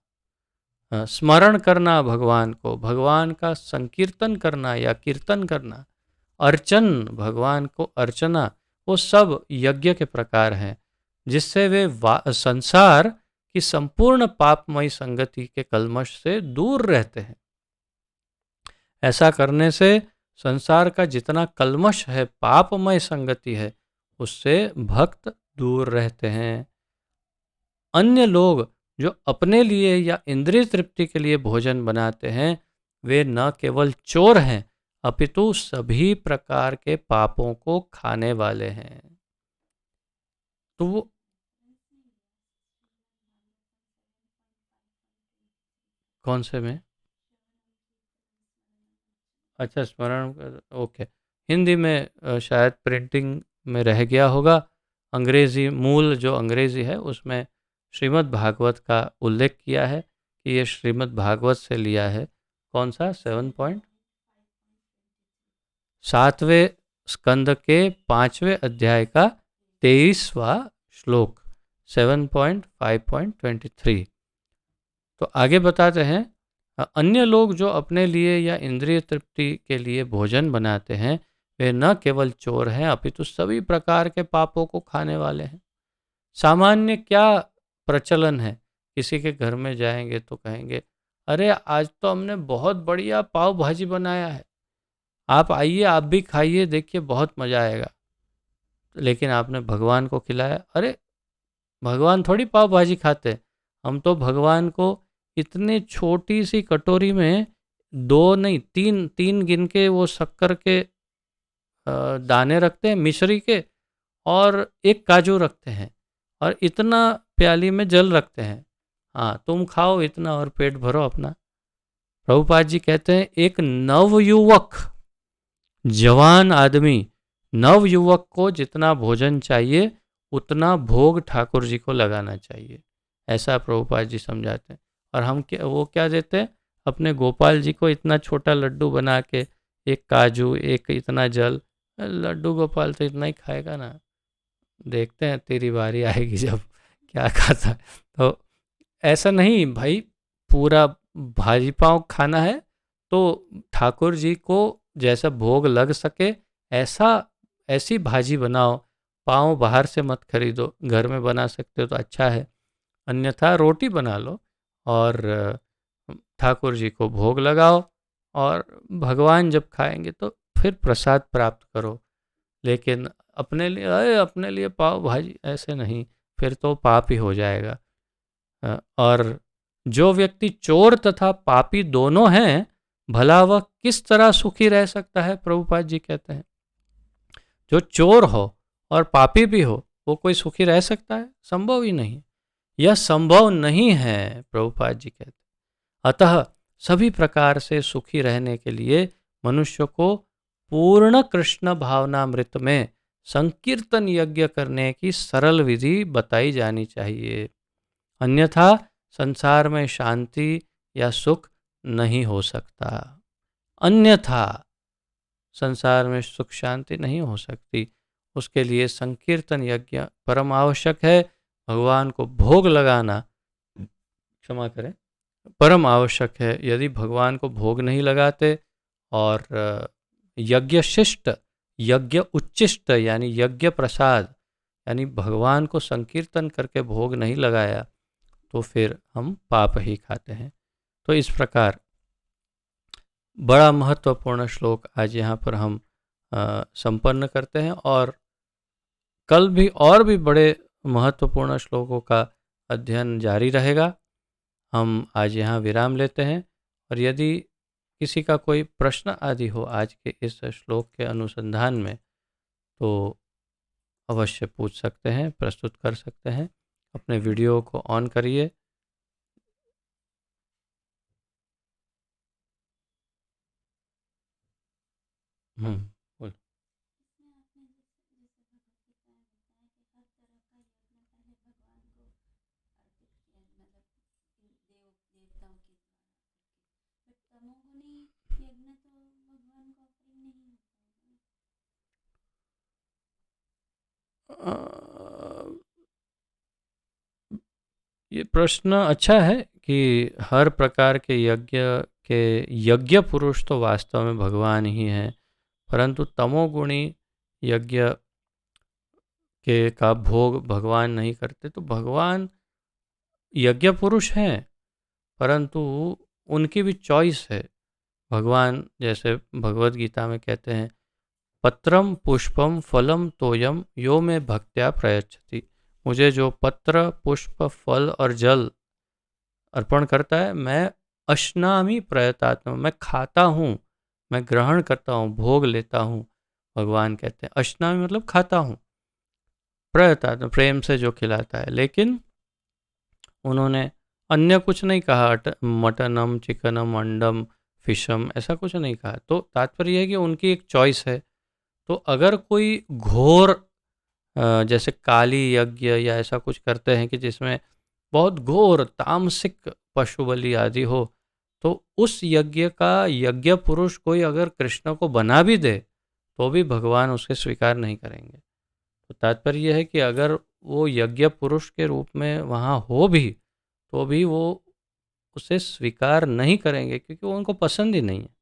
स्मरण करना भगवान को, भगवान का संकीर्तन करना या कीर्तन करना, अर्चन, भगवान को अर्चना, वो सब यज्ञ के प्रकार हैं, जिससे वे संसार की संपूर्ण पापमयी संगति के कल्मश से दूर रहते हैं। ऐसा करने से संसार का जितना कल्मश है, पापमय संगति है, उससे भक्त दूर रहते हैं। अन्य लोग जो अपने लिए या इंद्रिय तृप्ति के लिए भोजन बनाते हैं, वे न केवल चोर हैं, अपितु सभी प्रकार के पापों को खाने वाले हैं। तो कौन से में? अच्छा, स्मरण, ओके। हिंदी में शायद प्रिंटिंग में रह गया होगा। अंग्रेजी, मूल जो अंग्रेजी है उसमें श्रीमद् भागवत का उल्लेख किया है कि ये श्रीमद् भागवत से लिया है। कौन सा? 7वें स्कंद के 5वें अध्याय का 23वां श्लोक, 7.5.23। तो आगे बताते हैं, अन्य लोग जो अपने लिए या इंद्रिय तृप्ति के लिए भोजन बनाते हैं वे न केवल चोर हैं अपितु सभी प्रकार के पापों को खाने वाले हैं। सामान्य क्या प्रचलन है, किसी के घर में जाएंगे तो कहेंगे अरे आज तो हमने बहुत बढ़िया पाव भाजी बनाया है, आप आइए आप भी खाइए, देखिए बहुत मज़ा आएगा। लेकिन आपने भगवान को खिलाया, अरे भगवान थोड़ी पाव भाजी खाते, हम तो भगवान को इतने छोटी सी कटोरी में दो नहीं तीन तीन गिन के वो शक्कर के दाने रखते हैं मिश्री के, और एक काजू रखते हैं, और इतना प्याली में जल रखते हैं, हाँ तुम खाओ इतना और पेट भरो अपना। प्रभुपाद जी कहते हैं एक नवयुवक जवान आदमी, नवयुवक को जितना भोजन चाहिए उतना भोग ठाकुर जी को लगाना चाहिए, ऐसा प्रभुपाद जी समझाते हैं। और हम वो क्या देते हैं, अपने गोपाल जी को इतना छोटा लड्डू बना के, एक काजू एक इतना जल, लड्डू गोपाल तो इतना ही खाएगा ना, देखते हैं तेरी बारी आएगी जब क्या खाता है। तो ऐसा नहीं भाई, पूरा भाजी पाव खाना है तो ठाकुर जी को जैसा भोग लग सके ऐसी भाजी बनाओ, पाव बाहर से मत खरीदो, घर में बना सकते हो तो अच्छा है, अन्यथा रोटी बना लो और ठाकुर जी को भोग लगाओ, और भगवान जब खाएंगे तो फिर प्रसाद प्राप्त करो। लेकिन अपने लिए पाव भाजी ऐसे नहीं, फिर तो पाप ही हो जाएगा। और जो व्यक्ति चोर तथा पापी दोनों हैं, भला वह किस तरह सुखी रह सकता है, प्रभुपाद जी कहते हैं। जो चोर हो और पापी भी हो वो कोई सुखी रह सकता है, संभव ही नहीं, यह संभव नहीं है, प्रभुपाद जी कहते हैं। अतः सभी प्रकार से सुखी रहने के लिए मनुष्य को पूर्ण कृष्ण भावनामृत में संकीर्तन यज्ञ करने की सरल विधि बताई जानी चाहिए, अन्यथा संसार में शांति या सुख नहीं हो सकता। अन्यथा संसार में सुख शांति नहीं हो सकती, उसके लिए संकीर्तन यज्ञ परम आवश्यक है। भगवान को भोग लगाना, क्षमा करें, परम आवश्यक है। यदि भगवान को भोग नहीं लगाते और यज्ञ शिष्ट, यज्ञ उच्चिष्ट यानी यज्ञ प्रसाद, यानी भगवान को संकीर्तन करके भोग नहीं लगाया तो फिर हम पाप ही खाते हैं। तो इस प्रकार बड़ा महत्वपूर्ण श्लोक आज यहाँ पर हम संपन्न करते हैं, और कल भी और भी बड़े महत्वपूर्ण श्लोकों का अध्ययन जारी रहेगा। हम आज यहाँ विराम लेते हैं, और यदि किसी का कोई प्रश्न आदि हो आज के इस श्लोक के अनुसंधान में तो अवश्य पूछ सकते हैं, प्रस्तुत कर सकते हैं। अपने वीडियो को ऑन करिए। बोल। ये प्रश्न अच्छा है कि हर प्रकार के यज्ञ पुरुष तो वास्तव में भगवान ही हैं, परंतु तमोगुणी यज्ञ के का भोग भगवान नहीं करते। तो भगवान यज्ञ पुरुष हैं, परंतु उनकी भी चॉइस है। भगवान जैसे भगवत गीता में कहते हैं, पत्रम पुष्पम फलम तोयम यो में भक्त्या प्रयच्छति। मुझे जो पत्र पुष्प फल और जल अर्पण करता है, मैं अश्नामी प्रयतात्म, मैं खाता हूँ, मैं ग्रहण करता हूँ, भोग लेता हूँ। भगवान कहते हैं अश्नामी मतलब खाता हूँ, प्रयतात्म प्रेम से जो खिलाता है। लेकिन उन्होंने अन्य कुछ नहीं कहा, मटनम चिकनम अंडम फिशम ऐसा कुछ नहीं कहा। तो तात्पर्य है कि उनकी एक चॉइस है। तो अगर कोई घोर जैसे काली यज्ञ या ऐसा कुछ करते हैं कि जिसमें बहुत घोर तामसिक पशु बलि आदि हो, तो उस यज्ञ का यज्ञ पुरुष कोई अगर कृष्ण को बना भी दे तो भी भगवान उसके स्वीकार नहीं करेंगे। तो तात्पर्य यह है कि अगर वो यज्ञ पुरुष के रूप में वहाँ हो भी तो भी वो उसे स्वीकार नहीं करेंगे, क्योंकि वो उनको पसंद ही नहीं है।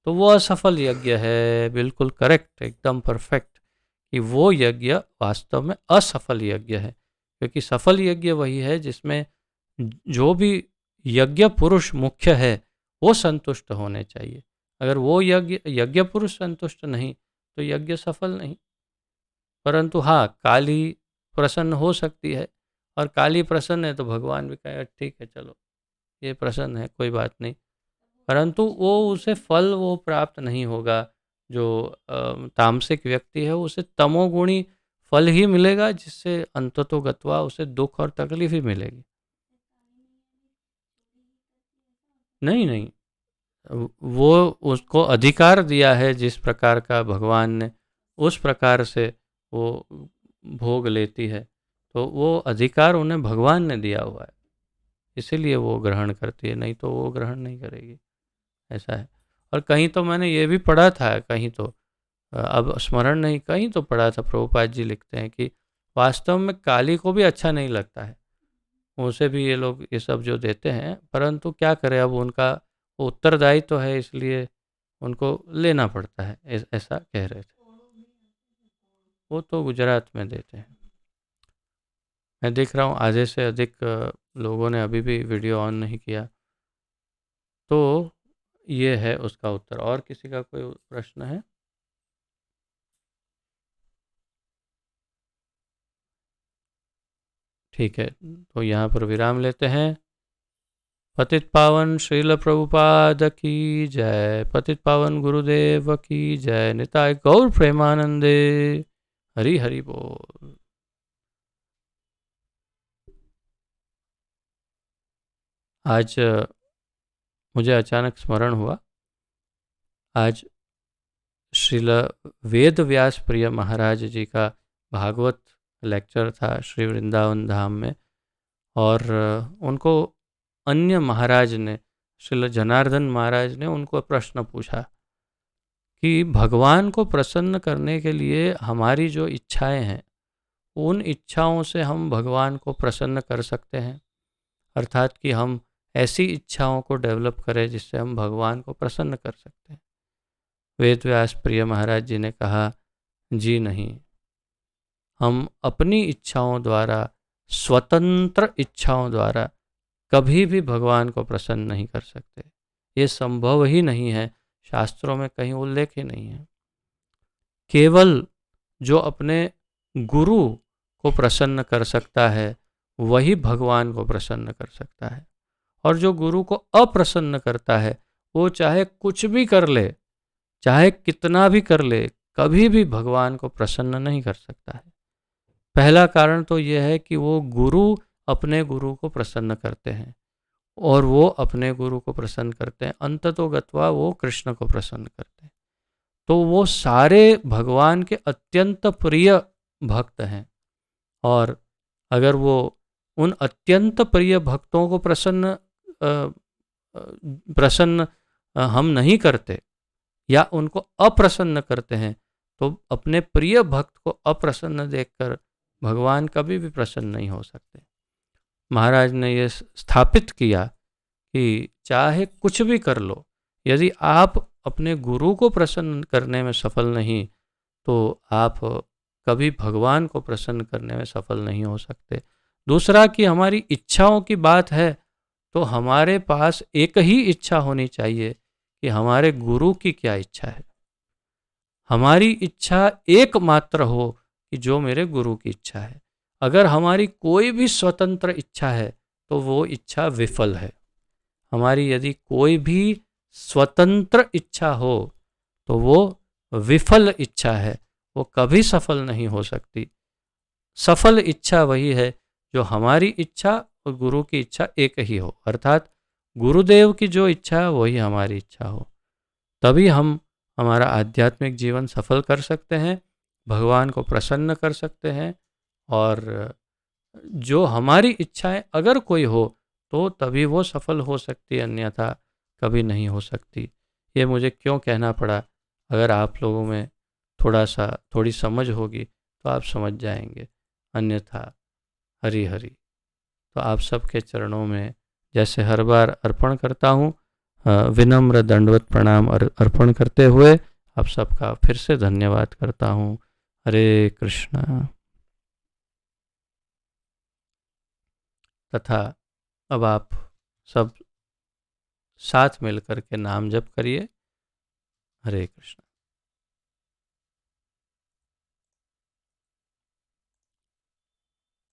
तो वो असफल यज्ञ है। बिल्कुल करेक्ट, एकदम परफेक्ट, कि वो यज्ञ वास्तव में असफल यज्ञ है। क्योंकि सफल यज्ञ वही है जिसमें जो भी यज्ञ पुरुष मुख्य है वो संतुष्ट होने चाहिए। अगर वो यज्ञ पुरुष संतुष्ट नहीं तो यज्ञ सफल नहीं। परंतु हाँ, काली प्रसन्न हो सकती है, और काली प्रसन्न है तो भगवान भी कहेगा ठीक है चलो ये प्रसन्न है, कोई बात नहीं। परंतु वो उसे फल वो प्राप्त नहीं होगा। जो तामसिक व्यक्ति है उसे तमोगुणी फल ही मिलेगा, जिससे अंततोगत्वा उसे दुख और तकलीफ ही मिलेगी। नहीं नहीं, वो उसको अधिकार दिया है जिस प्रकार का भगवान ने, उस प्रकार से वो भोग लेती है। तो वो अधिकार उन्हें भगवान ने दिया हुआ है, इसीलिए वो ग्रहण करती है, नहीं तो वो ग्रहण नहीं करेगी। ऐसा है। और कहीं तो मैंने ये भी पढ़ा था, कहीं तो अब स्मरण नहीं, कहीं तो पढ़ा था, प्रभुपाद जी लिखते हैं कि वास्तव में काली को भी अच्छा नहीं लगता है, उसे भी ये लोग ये सब जो देते हैं, परंतु क्या करें, अब उनका उत्तरदायित्व तो है, इसलिए उनको लेना पड़ता है। ऐसा कह रहे थे। वो तो गुजरात में देते हैं। मैं देख रहा हूँ आधे से अधिक लोगों ने अभी भी वीडियो ऑन नहीं किया। तो ये है उसका उत्तर। और किसी का कोई प्रश्न है? ठीक है, तो यहाँ पर विराम लेते हैं। पतित पावन श्रील प्रभुपाद की जय। पतित पावन गुरुदेव की जय। निताय गौर प्रेमानंदे। हरि हरि बोल। आज मुझे अचानक स्मरण हुआ, आज श्रील वेद व्यास प्रिय महाराज जी का भागवत लेक्चर था श्री वृंदावन धाम में। और उनको अन्य महाराज ने, श्रील जनार्दन महाराज ने उनको प्रश्न पूछा कि भगवान को प्रसन्न करने के लिए हमारी जो इच्छाएं हैं, उन इच्छाओं से हम भगवान को प्रसन्न कर सकते हैं, अर्थात कि हम ऐसी इच्छाओं को डेवलप करें जिससे हम भगवान को प्रसन्न कर सकते हैं। वेद व्यास प्रिय महाराज जी ने कहा, जी नहीं, हम अपनी इच्छाओं द्वारा, स्वतंत्र इच्छाओं द्वारा कभी भी भगवान को प्रसन्न नहीं कर सकते। ये संभव ही नहीं है, शास्त्रों में कहीं उल्लेख ही नहीं है। केवल जो अपने गुरु को प्रसन्न कर सकता है वही भगवान को प्रसन्न कर सकता है। और जो गुरु को अप्रसन्न करता है वो चाहे कुछ भी कर ले, चाहे कितना भी कर ले, कभी भी भगवान को प्रसन्न नहीं कर सकता है। पहला कारण तो यह है कि वो गुरु अपने गुरु को प्रसन्न करते हैं, और वो अपने गुरु को प्रसन्न करते हैं, अंततोगत्वा वो कृष्ण को प्रसन्न करते हैं। तो वो सारे भगवान के अत्यंत प्रिय भक्त हैं। और अगर वो उन अत्यंत प्रिय भक्तों को प्रसन्न हम नहीं करते या उनको अप्रसन्न करते हैं, तो अपने प्रिय भक्त को अप्रसन्न देखकर भगवान कभी भी प्रसन्न नहीं हो सकते। महाराज ने ये स्थापित किया कि चाहे कुछ भी कर लो, यदि आप अपने गुरु को प्रसन्न करने में सफल नहीं, तो आप कभी भगवान को प्रसन्न करने में सफल नहीं हो सकते। दूसरा कि हमारी इच्छाओं की बात है, तो हमारे पास एक ही इच्छा होनी चाहिए कि हमारे गुरु की क्या इच्छा है। हमारी इच्छा एकमात्र हो कि जो मेरे गुरु की इच्छा है। अगर हमारी कोई भी स्वतंत्र इच्छा है तो वो इच्छा विफल है। हमारी यदि कोई भी स्वतंत्र इच्छा हो तो वो विफल इच्छा है, वो कभी सफल नहीं हो सकती। सफल इच्छा वही है जो हमारी इच्छा और गुरु की इच्छा एक ही हो, अर्थात गुरुदेव की जो इच्छा है वही हमारी इच्छा हो। तभी हम हमारा आध्यात्मिक जीवन सफल कर सकते हैं, भगवान को प्रसन्न कर सकते हैं। और जो हमारी इच्छाएं अगर कोई हो तो तभी वो सफल हो सकती है, अन्यथा कभी नहीं हो सकती। ये मुझे क्यों कहना पड़ा, अगर आप लोगों में थोड़ी समझ होगी तो आप समझ जाएंगे। अन्यथा हरि हरि। तो आप सबके चरणों में जैसे हर बार अर्पण करता हूँ, विनम्र दंडवत प्रणाम अर्पण करते हुए आप सबका फिर से धन्यवाद करता हूँ। हरे कृष्णा। तथा अब आप सब साथ मिलकर के नाम जप करिए। हरे कृष्ण।